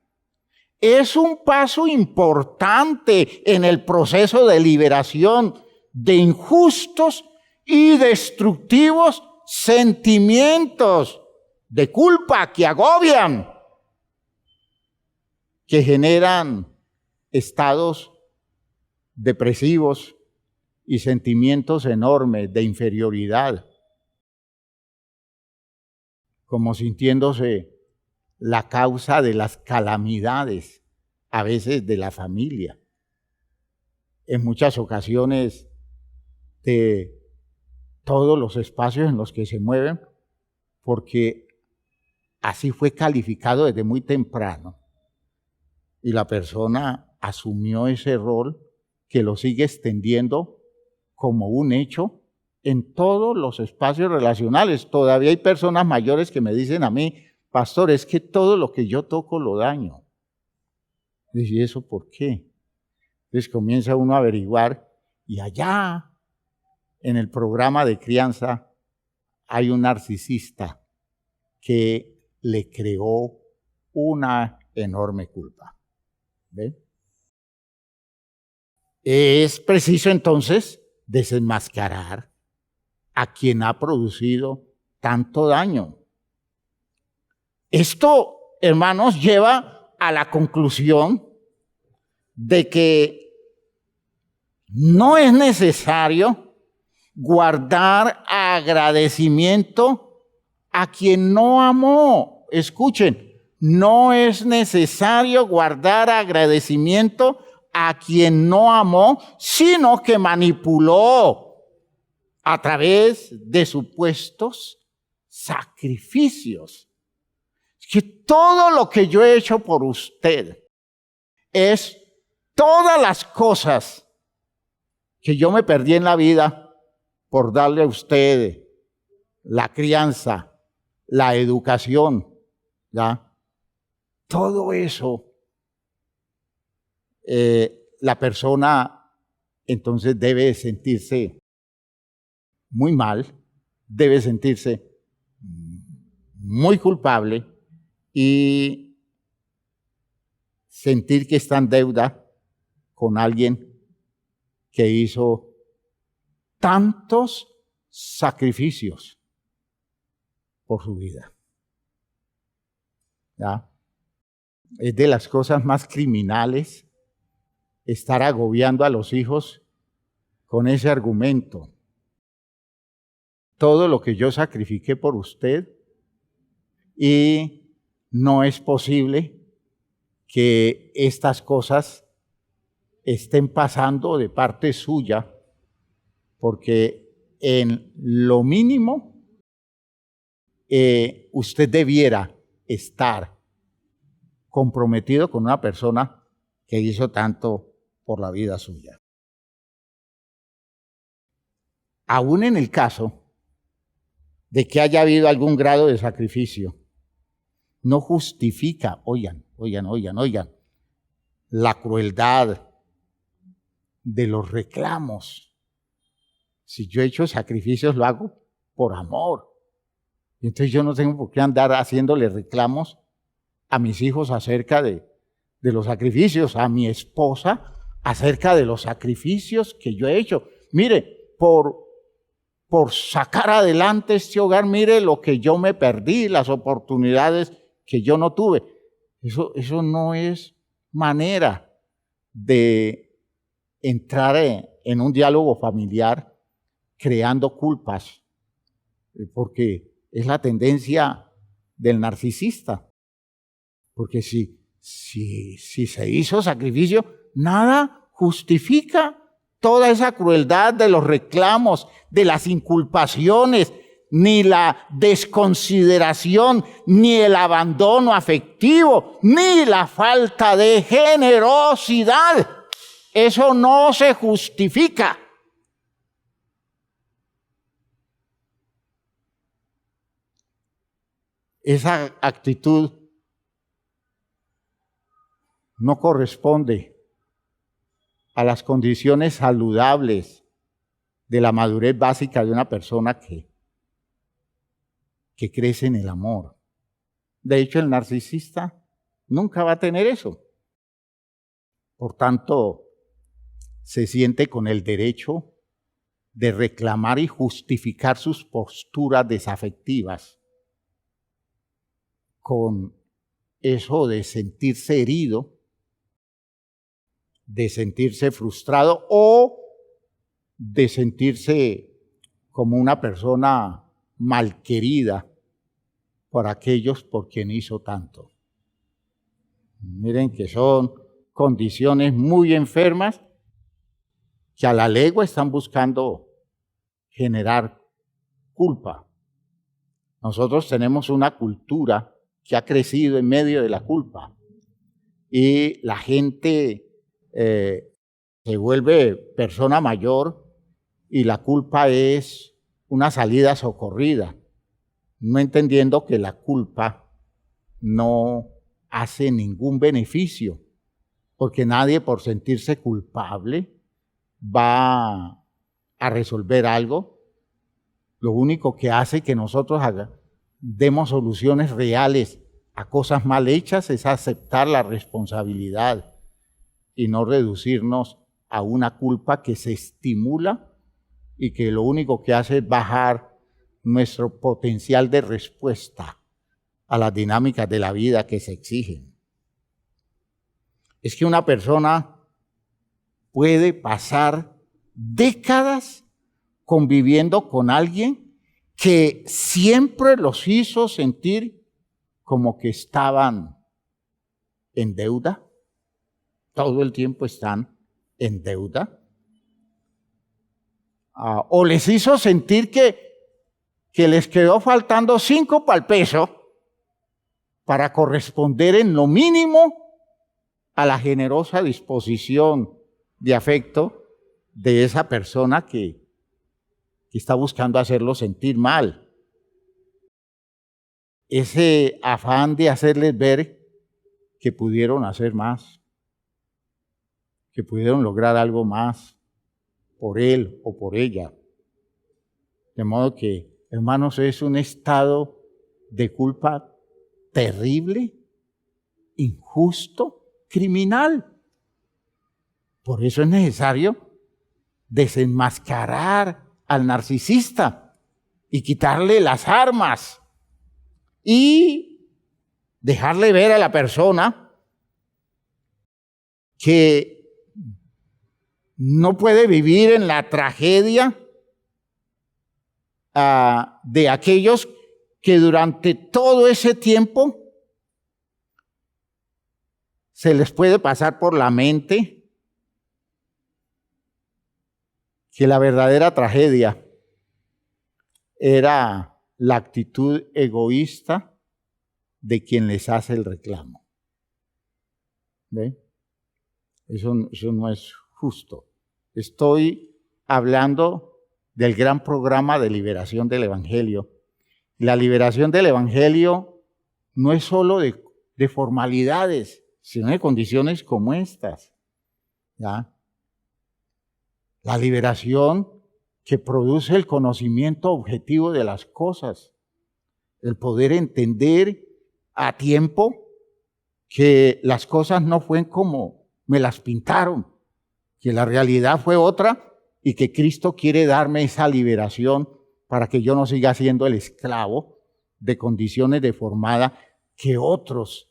es un paso importante en el proceso de liberación de injustos y destructivos sentimientos de culpa que agobian, que generan estados depresivos y sentimientos enormes de inferioridad, como sintiéndose la causa de las calamidades, a veces de la familia, en muchas ocasiones de todos los espacios en los que se mueven, porque así fue calificado desde muy temprano. Y la persona asumió ese rol que lo sigue extendiendo como un hecho en todos los espacios relacionales. Todavía hay personas mayores que me dicen a mí: pastor, es que todo lo que yo toco lo daño. ¿Y eso por qué? Entonces comienza uno a averiguar, y allá en el programa de crianza hay un narcisista que le creó una enorme culpa. ¿Ven? Es preciso entonces desenmascarar a quien ha producido tanto daño. Esto, hermanos, lleva a la conclusión de que no es necesario guardar agradecimiento a quien no amó. Escuchen, no es necesario guardar agradecimiento a quien no amó, sino que manipuló a través de supuestos sacrificios. Que todo lo que yo he hecho por usted es todas las cosas que yo me perdí en la vida por darle a usted la crianza, la educación, ¿ya? Todo eso, la persona entonces debe sentirse muy mal, debe sentirse muy culpable y sentir que está en deuda con alguien que hizo tantos sacrificios por su vida. ¿Ya? Es de las cosas más criminales estar agobiando a los hijos con ese argumento. Todo lo que yo sacrifiqué por usted, y no es posible que estas cosas estén pasando de parte suya, porque en lo mínimo usted debiera estar comprometido con una persona que hizo tanto por la vida suya. Aún en el caso de que haya habido algún grado de sacrificio, no justifica, oigan, la crueldad de los reclamos. Si yo he hecho sacrificios, lo hago por amor. Entonces yo no tengo por qué andar haciéndole reclamos a mis hijos acerca de los sacrificios, a mi esposa acerca de los sacrificios que yo he hecho. Mire, por sacar adelante este hogar, mire lo que yo me perdí, las oportunidades que yo no tuve. Eso no es manera de entrar en un diálogo familiar creando culpas, porque es la tendencia del narcisista. Porque si se hizo sacrificio, nada justifica toda esa crueldad de los reclamos, de las inculpaciones, ni la desconsideración, ni el abandono afectivo, ni la falta de generosidad. Eso no se justifica. Esa actitud no corresponde a las condiciones saludables de la madurez básica de una persona que crece en el amor. De hecho, el narcisista nunca va a tener eso. Por tanto, se siente con el derecho de reclamar y justificar sus posturas desafectivas, con eso de sentirse herido, de sentirse frustrado o de sentirse como una persona malquerida por aquellos por quien hizo tanto. Miren que son condiciones muy enfermas que a la legua están buscando generar culpa. Nosotros tenemos una cultura que ha crecido en medio de la culpa y la gente se vuelve persona mayor y la culpa es una salida socorrida, no entendiendo que la culpa no hace ningún beneficio, porque nadie por sentirse culpable va a resolver algo. Lo único que hace que nosotros demos soluciones reales a cosas mal hechas es aceptar la responsabilidad y no reducirnos a una culpa que se estimula y que lo único que hace es bajar nuestro potencial de respuesta a las dinámicas de la vida que se exigen. Es que una persona puede pasar décadas conviviendo con alguien que siempre los hizo sentir como que estaban en deuda. Todo el tiempo están en deuda. O les hizo sentir que les quedó faltando 5 para el peso para corresponder en lo mínimo a la generosa disposición de afecto de esa persona que está buscando hacerlo sentir mal. Ese afán de hacerles ver que pudieron hacer más, que pudieron lograr algo más por él o por ella. De modo que, hermanos, es un estado de culpa terrible, injusto, criminal. Por eso es necesario desenmascarar al narcisista y quitarle las armas y dejarle ver a la persona que no puede vivir en la tragedia de aquellos que durante todo ese tiempo se les puede pasar por la mente que la verdadera tragedia era la actitud egoísta de quien les hace el reclamo. ¿Ve? Eso no es justo. Estoy hablando del gran programa de liberación del Evangelio. La liberación del Evangelio no es solo de formalidades, sino de condiciones como estas. ¿Ya? La liberación que produce el conocimiento objetivo de las cosas, el poder entender a tiempo que las cosas no fueron como me las pintaron, que la realidad fue otra y que Cristo quiere darme esa liberación para que yo no siga siendo el esclavo de condiciones deformadas que otros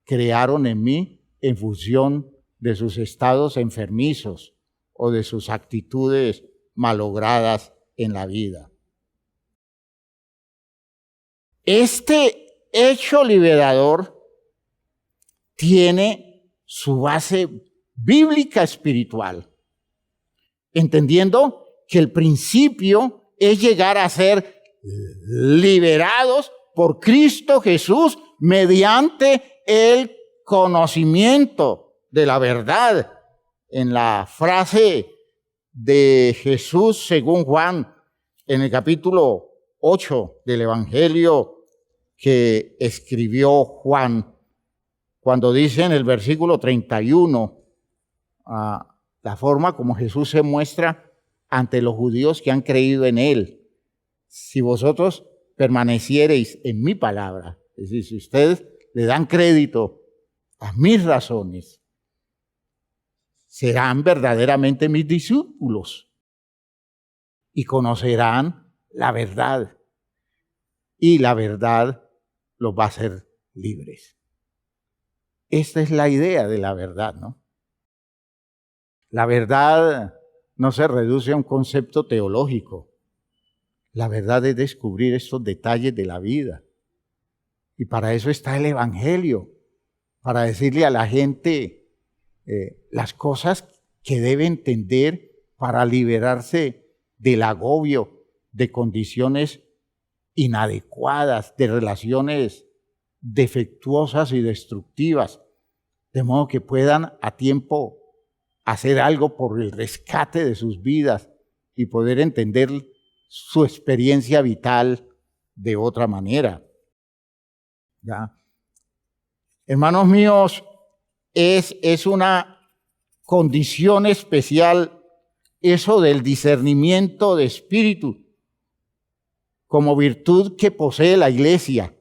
crearon en mí en función de sus estados enfermizos o de sus actitudes malogradas en la vida. Este hecho liberador tiene su base bíblica espiritual, entendiendo que el principio es llegar a ser liberados por Cristo Jesús mediante el conocimiento de la verdad. En la frase de Jesús según Juan, en el capítulo 8 del Evangelio que escribió Juan, cuando dice en el versículo 31, la forma como Jesús se muestra ante los judíos que han creído en Él. Si vosotros permaneciereis en mi palabra, es decir, si ustedes le dan crédito a mis razones, serán verdaderamente mis discípulos y conocerán la verdad. Y la verdad los va a hacer libres. Esta es la idea de la verdad, ¿no? La verdad no se reduce a un concepto teológico. La verdad es descubrir estos detalles de la vida. Y para eso está el Evangelio, para decirle a la gente las cosas que debe entender para liberarse del agobio de condiciones inadecuadas, de relaciones defectuosas y destructivas, de modo que puedan a tiempo hacer algo por el rescate de sus vidas y poder entender su experiencia vital de otra manera. ¿Ya? Hermanos míos, es una condición especial eso del discernimiento de espíritu como virtud que posee la iglesia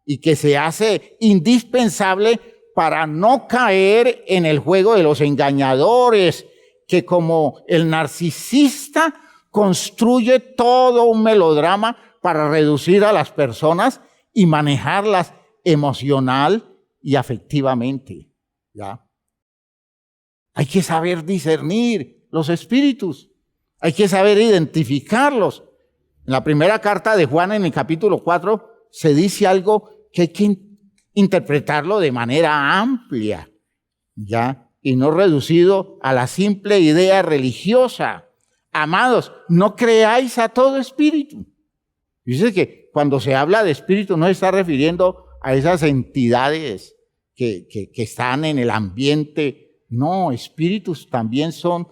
y que se hace indispensable para no caer en el juego de los engañadores, que como el narcisista construye todo un melodrama para reducir a las personas y manejarlas emocional y afectivamente. ¿Ya? Hay que saber discernir los espíritus, hay que saber identificarlos. En la primera carta de Juan, en el capítulo 4, se dice algo que hay que interpretarlo de manera amplia, ¿ya? Y no reducido a la simple idea religiosa. Amados, no creáis a todo espíritu. Dice que cuando se habla de espíritu no se está refiriendo a esas entidades que están en el ambiente. No, espíritus también son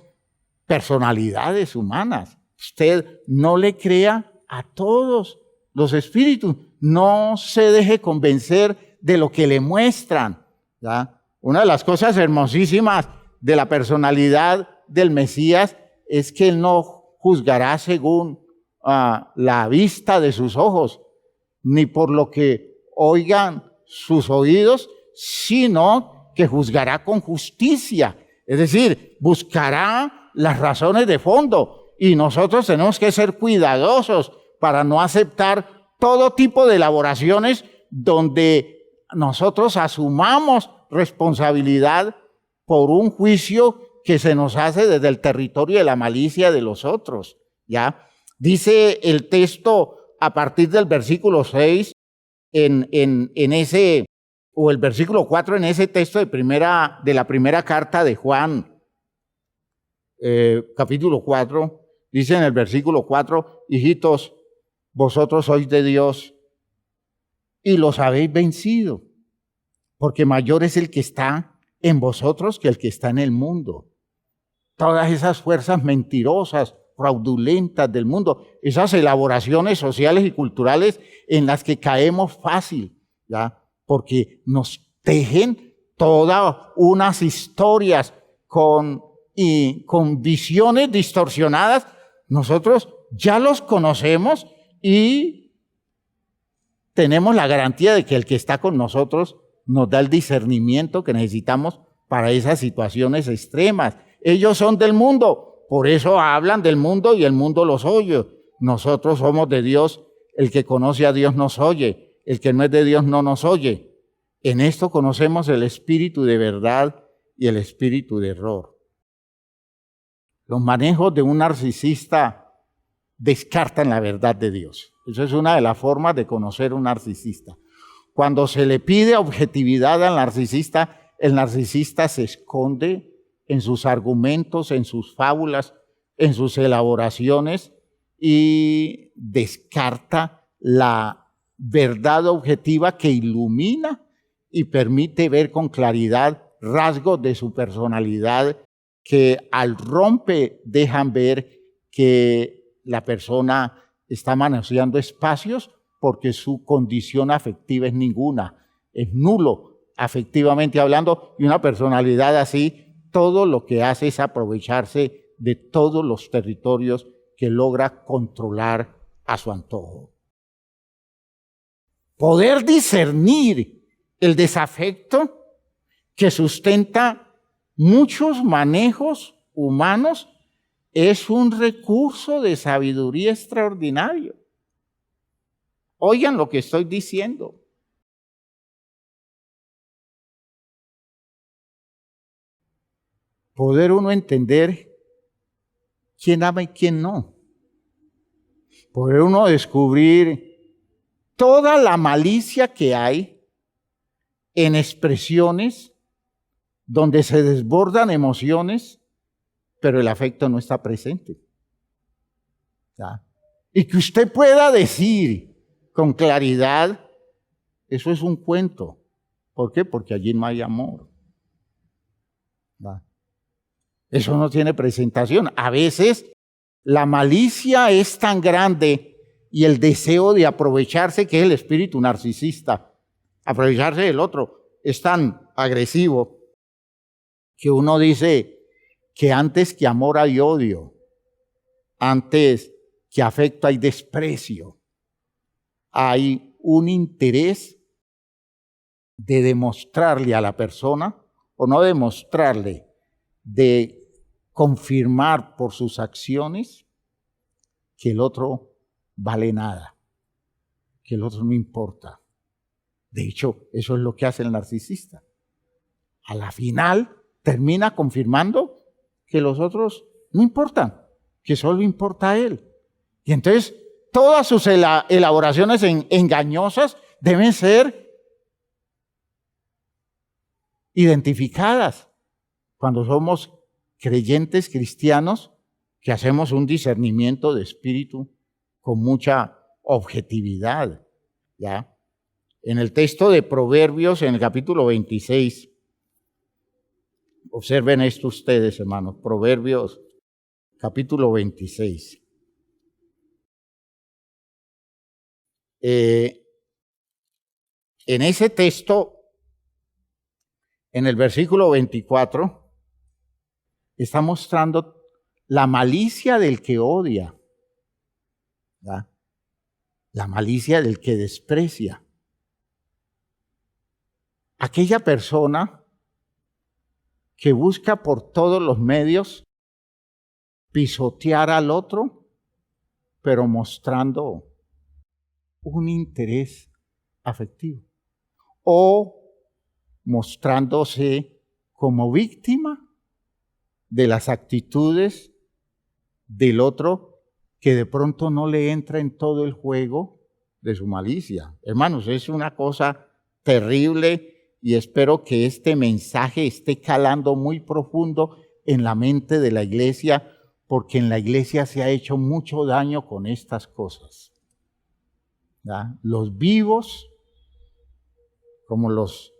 personalidades humanas. Usted no le crea a todos los espíritus. No se deje convencer de lo que le muestran. ¿Ya? Una de las cosas hermosísimas de la personalidad del Mesías es que Él no juzgará según la vista de sus ojos, ni por lo que oigan sus oídos, sino que juzgará con justicia. Es decir, buscará las razones de fondo. Y nosotros tenemos que ser cuidadosos para no aceptar todo tipo de elaboraciones donde nosotros asumamos responsabilidad por un juicio que se nos hace desde el territorio de la malicia de los otros. ¿Ya? Dice el texto a partir del versículo 6 en ese, o el versículo 4 en ese texto de la primera carta de Juan, capítulo 4, dice en el versículo 4, hijitos, vosotros sois de Dios y los habéis vencido, porque mayor es el que está en vosotros que el que está en el mundo. Todas esas fuerzas mentirosas, fraudulentas del mundo, esas elaboraciones sociales y culturales en las que caemos fácil, ¿ya? Porque nos tejen todas unas historias con visiones distorsionadas. Nosotros ya los conocemos y tenemos la garantía de que el que está con nosotros nos da el discernimiento que necesitamos para esas situaciones extremas. Ellos son del mundo, por eso hablan del mundo y el mundo los oye. Nosotros somos de Dios, el que conoce a Dios nos oye, el que no es de Dios no nos oye. En esto conocemos el espíritu de verdad y el espíritu de error. Los manejos de un narcisista descartan la verdad de Dios. Esa es una de las formas de conocer un narcisista. Cuando se le pide objetividad al narcisista, el narcisista se esconde en sus argumentos, en sus fábulas, en sus elaboraciones y descarta la verdad objetiva que ilumina y permite ver con claridad rasgos de su personalidad que al rompe dejan ver que la persona está manoseando espacios porque su condición afectiva es ninguna, es nulo afectivamente hablando, y una personalidad así todo lo que hace es aprovecharse de todos los territorios que logra controlar a su antojo. Poder discernir el desafecto que sustenta muchos manejos humanos es un recurso de sabiduría extraordinario. Oigan lo que estoy diciendo. Poder uno entender quién ama y quién no. Poder uno descubrir toda la malicia que hay en expresiones donde se desbordan emociones, pero el afecto no está presente. ¿Ya? Y que usted pueda decir con claridad, eso es un cuento. ¿Por qué? Porque allí no hay amor. ¿Ya? Eso no tiene presentación. A veces la malicia es tan grande y el deseo de aprovecharse, que es el espíritu narcisista, aprovecharse del otro, es tan agresivo que uno dice que antes que amor hay odio, antes que afecto hay desprecio, hay un interés de demostrarle a la persona, o no demostrarle, de confirmar por sus acciones que el otro vale nada, que el otro no importa. De hecho, eso es lo que hace el narcisista. A la final termina confirmando que los otros no importan, que solo importa a él. Y entonces todas sus elaboraciones engañosas deben ser identificadas cuando somos creyentes cristianos que hacemos un discernimiento de espíritu con mucha objetividad, ¿ya? En el texto de Proverbios, en el capítulo 26, observen esto ustedes, hermanos, Proverbios, capítulo 26. En ese texto, en el versículo 24, está mostrando la malicia del que odia, ¿verdad? La malicia del que desprecia. Aquella persona que busca por todos los medios pisotear al otro, pero mostrando un interés afectivo, o mostrándose como víctima de las actitudes del otro que de pronto no le entra en todo el juego de su malicia. Hermanos, es una cosa terrible y espero que este mensaje esté calando muy profundo en la mente de la iglesia, porque en la iglesia se ha hecho mucho daño con estas cosas. ¿Ya? Los vivos, como los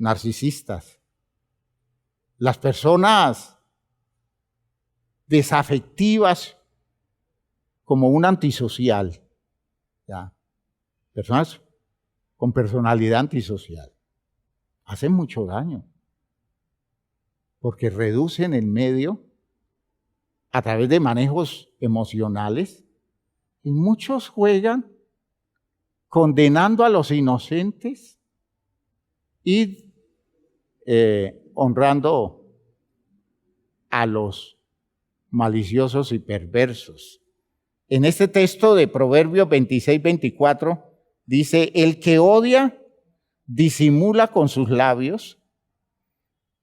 narcisistas, las personas desafectivas como un antisocial, ¿ya? Personas con personalidad antisocial hacen mucho daño porque reducen el medio a través de manejos emocionales y muchos juegan condenando a los inocentes y honrando a los maliciosos y perversos. En este texto de Proverbios 26-24 dice: el que odia disimula con sus labios,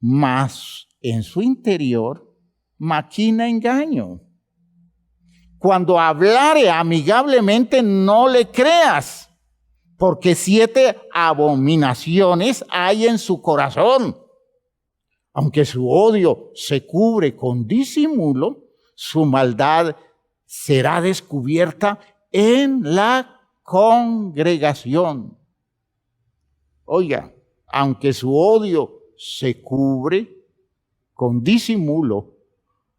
mas en su interior maquina engaño. Cuando hablare amigablemente, no le creas, porque 7 abominaciones hay en su corazón. Aunque su odio se cubre con disimulo, su maldad será descubierta en la congregación. Oiga, aunque su odio se cubre con disimulo,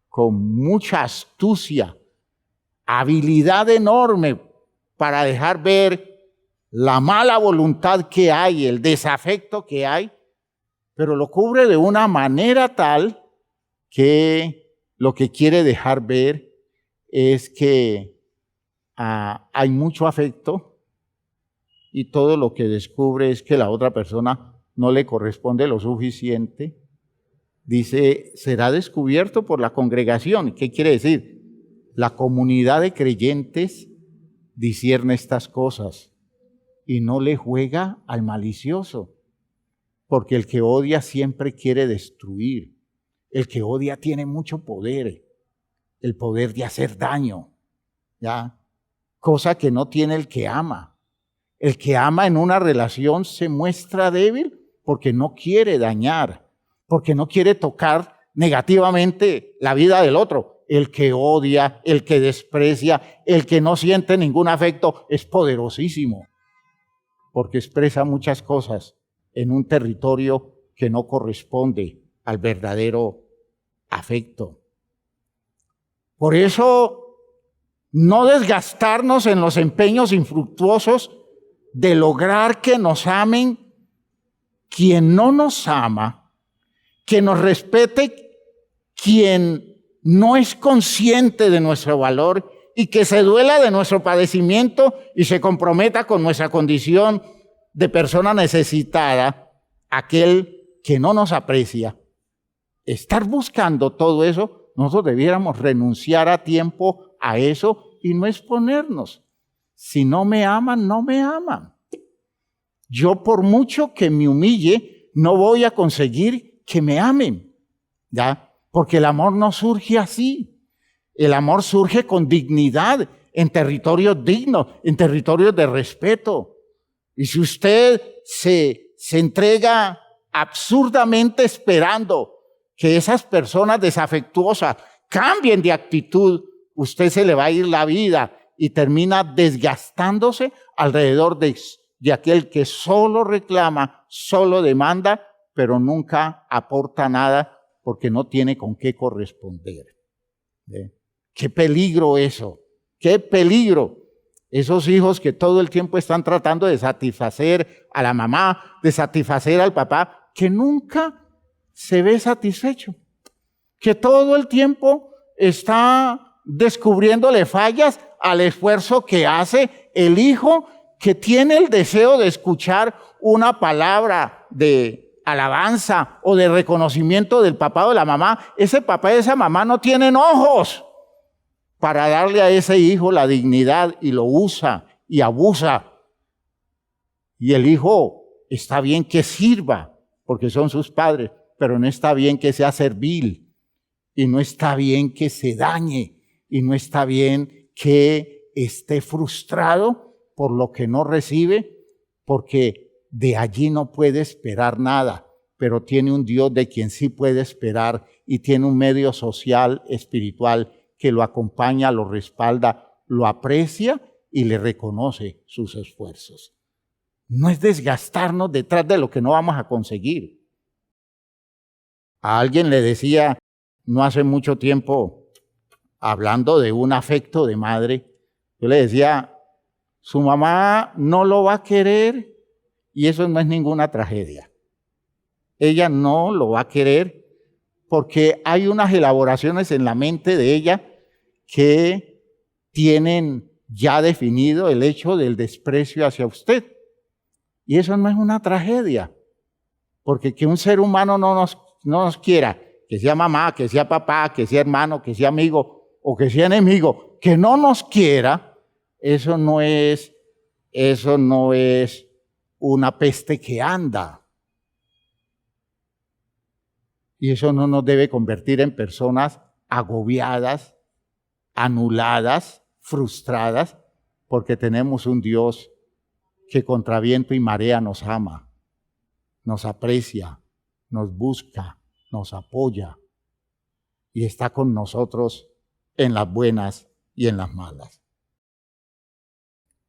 con mucha astucia, habilidad enorme para dejar ver la mala voluntad que hay, el desafecto que hay, pero lo cubre de una manera tal que lo que quiere dejar ver es que hay mucho afecto y todo lo que descubre es que la otra persona no le corresponde lo suficiente. Dice, será descubierto por la congregación. ¿Qué quiere decir? La comunidad de creyentes discierne estas cosas y no le juega al malicioso. Porque el que odia siempre quiere destruir. El que odia tiene mucho poder, el poder de hacer daño, ¿ya? Cosa que no tiene el que ama. El que ama en una relación se muestra débil porque no quiere dañar, porque no quiere tocar negativamente la vida del otro. El que odia, el que desprecia, el que no siente ningún afecto es poderosísimo, porque expresa muchas cosas en un territorio que no corresponde al verdadero afecto. Por eso, no desgastarnos en los empeños infructuosos de lograr que nos amen quien no nos ama, que nos respete quien no es consciente de nuestro valor y que se duela de nuestro padecimiento y se comprometa con nuestra condición de persona necesitada, aquel que no nos aprecia. Estar buscando todo eso, nosotros debiéramos renunciar a tiempo a eso y no exponernos. Si no me aman, no me aman. Yo por mucho que me humille, no voy a conseguir que me amen, ¿ya? Porque el amor no surge así. El amor surge con dignidad, en territorios dignos, en territorios de respeto. Y si usted se entrega absurdamente esperando que esas personas desafectuosas cambien de actitud, usted se le va a ir la vida y termina desgastándose alrededor de aquel que solo reclama, solo demanda, pero nunca aporta nada porque no tiene con qué corresponder. ¡Qué peligro eso! ¡Qué peligro! Esos hijos que todo el tiempo están tratando de satisfacer a la mamá, de satisfacer al papá, que nunca se ve satisfecho, que todo el tiempo está descubriéndole fallas al esfuerzo que hace el hijo, que tiene el deseo de escuchar una palabra de alabanza o de reconocimiento del papá o de la mamá. Ese papá y esa mamá no tienen ojos para darle a ese hijo la dignidad y lo usa y abusa. Y el hijo está bien que sirva porque son sus padres, pero no está bien que sea servil y no está bien que se dañe y no está bien que esté frustrado por lo que no recibe, porque de allí no puede esperar nada, pero tiene un Dios de quien sí puede esperar y tiene un medio social, espiritual, que lo acompaña, lo respalda, lo aprecia y le reconoce sus esfuerzos. no es desgastarnos detrás de lo que no vamos a conseguir. A alguien le decía no hace mucho tiempo, hablando de un afecto de madre, yo le decía, su mamá no lo va a querer y eso no es ninguna tragedia. Ella no lo va a querer porque hay unas elaboraciones en la mente de ella que tienen ya definido el hecho del desprecio hacia usted. Y eso no es una tragedia, porque que un ser humano no nos quiera, que sea mamá, que sea papá, que sea hermano, que sea amigo o que sea enemigo, que no nos quiera, eso no es una peste que anda. Y eso no nos debe convertir en personas agobiadas, anuladas, frustradas, porque tenemos un Dios que contra viento y marea nos ama, nos aprecia, nos busca, nos apoya y está con nosotros en las buenas y en las malas.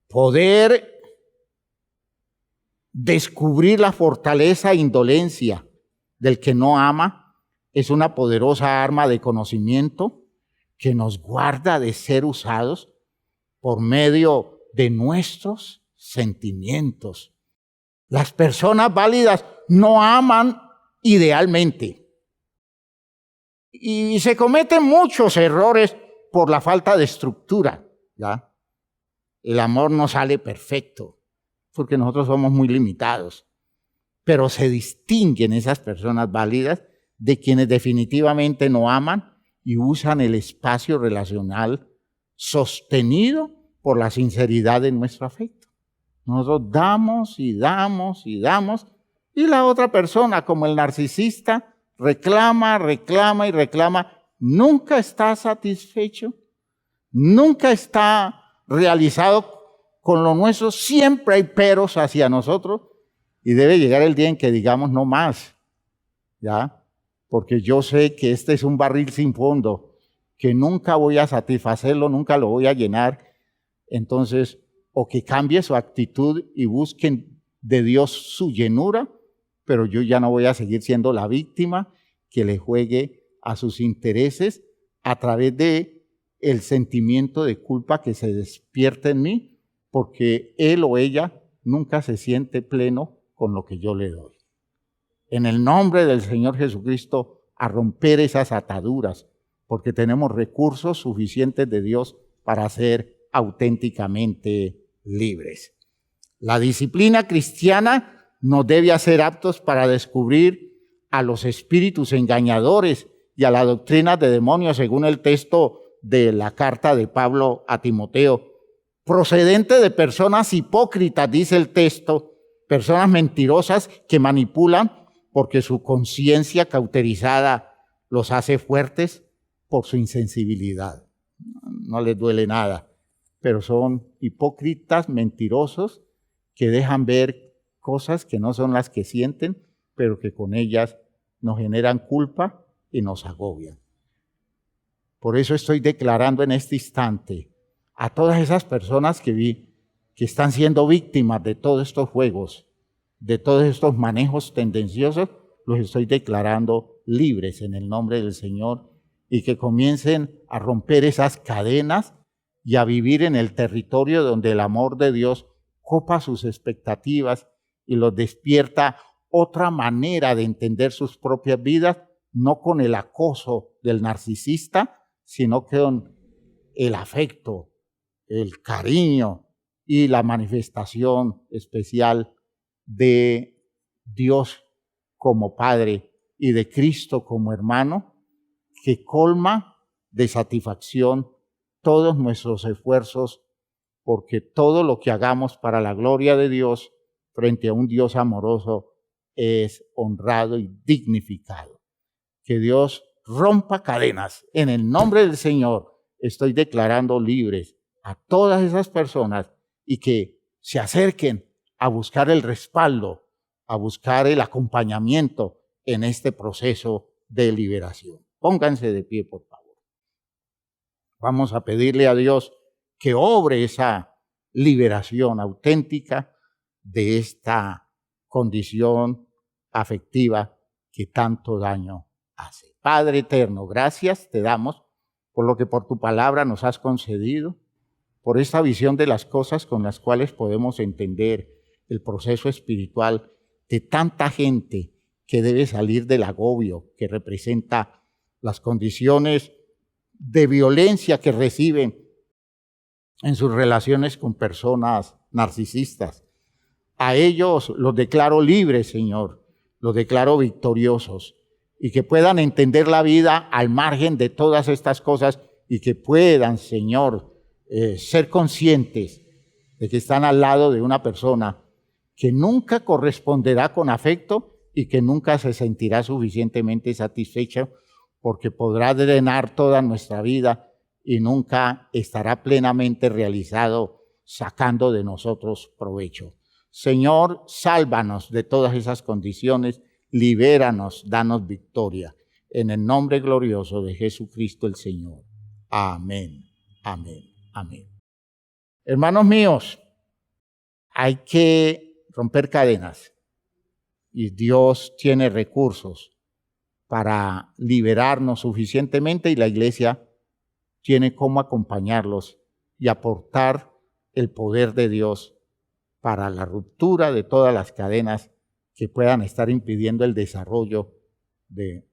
Poder descubrir la fortaleza e indolencia del que no ama es una poderosa arma de conocimiento que nos guarda de ser usados por medio de nuestros sentimientos. Las personas válidas no aman idealmente y se cometen muchos errores por la falta de estructura, ¿ya? El amor no sale perfecto porque nosotros somos muy limitados, pero se distinguen esas personas válidas de quienes definitivamente no aman y usan el espacio relacional sostenido por la sinceridad de nuestro afecto. Nosotros damos y damos y damos, y la otra persona, como el narcisista, reclama, reclama y reclama. Nunca está satisfecho, nunca está realizado con lo nuestro. Siempre hay peros hacia nosotros y debe llegar el día en que digamos no más, ¿ya? Porque yo sé que este es un barril sin fondo, que nunca voy a satisfacerlo, nunca lo voy a llenar. Entonces, o que cambie su actitud y busquen de Dios su llenura, pero yo ya no voy a seguir siendo la víctima que le juegue a sus intereses a través de el sentimiento de culpa que se despierta en mí, porque él o ella nunca se siente pleno con lo que yo le doy. En el nombre del Señor Jesucristo, a romper esas ataduras, porque tenemos recursos suficientes de Dios para ser auténticamente libres. La disciplina cristiana nos debe hacer aptos para descubrir a los espíritus engañadores y a la doctrina de demonios, según el texto de la carta de Pablo a Timoteo, procedente de personas hipócritas, dice el texto, personas mentirosas que manipulan porque su conciencia cauterizada los hace fuertes por su insensibilidad. No les duele nada, pero son hipócritas, mentirosos, que dejan ver cosas que no son las que sienten, pero que con ellas nos generan culpa y nos agobian. Por eso estoy declarando en este instante a todas esas personas que están siendo víctimas de todos estos juegos, de todos estos manejos tendenciosos, los estoy declarando libres en el nombre del Señor y que comiencen a romper esas cadenas y a vivir en el territorio donde el amor de Dios copa sus expectativas y los despierta otra manera de entender sus propias vidas, no con el acoso del narcisista, sino con el afecto, el cariño y la manifestación especial de Dios como Padre y de Cristo como hermano, que colma de satisfacción todos nuestros esfuerzos, porque todo lo que hagamos para la gloria de Dios frente a un Dios amoroso es honrado y dignificado. Que Dios rompa cadenas. En el nombre del Señor estoy declarando libres a todas esas personas y que se acerquen a buscar el respaldo, a buscar el acompañamiento en este proceso de liberación. Pónganse de pie, por favor. Vamos a pedirle a Dios que obre esa liberación auténtica de esta condición afectiva que tanto daño hace. Padre eterno, gracias te damos por lo que por tu palabra nos has concedido, por esta visión de las cosas con las cuales podemos entender el proceso espiritual de tanta gente que debe salir del agobio que representa las condiciones de violencia que reciben en sus relaciones con personas narcisistas. A ellos los declaro libres, Señor, los declaro victoriosos y que puedan entender la vida al margen de todas estas cosas y que puedan, Señor, ser conscientes de que están al lado de una persona que nunca corresponderá con afecto y que nunca se sentirá suficientemente satisfecha porque podrá drenar toda nuestra vida y nunca estará plenamente realizado sacando de nosotros provecho. Señor, sálvanos de todas esas condiciones, libéranos, danos victoria. En el nombre glorioso de Jesucristo el Señor. Amén, amén, amén. Hermanos míos, hay que romper cadenas y Dios tiene recursos para liberarnos suficientemente y la iglesia tiene cómo acompañarlos y aportar el poder de Dios para la ruptura de todas las cadenas que puedan estar impidiendo el desarrollo del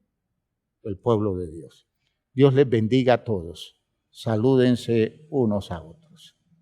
pueblo de Dios. Dios les bendiga a todos. Salúdense unos a otros.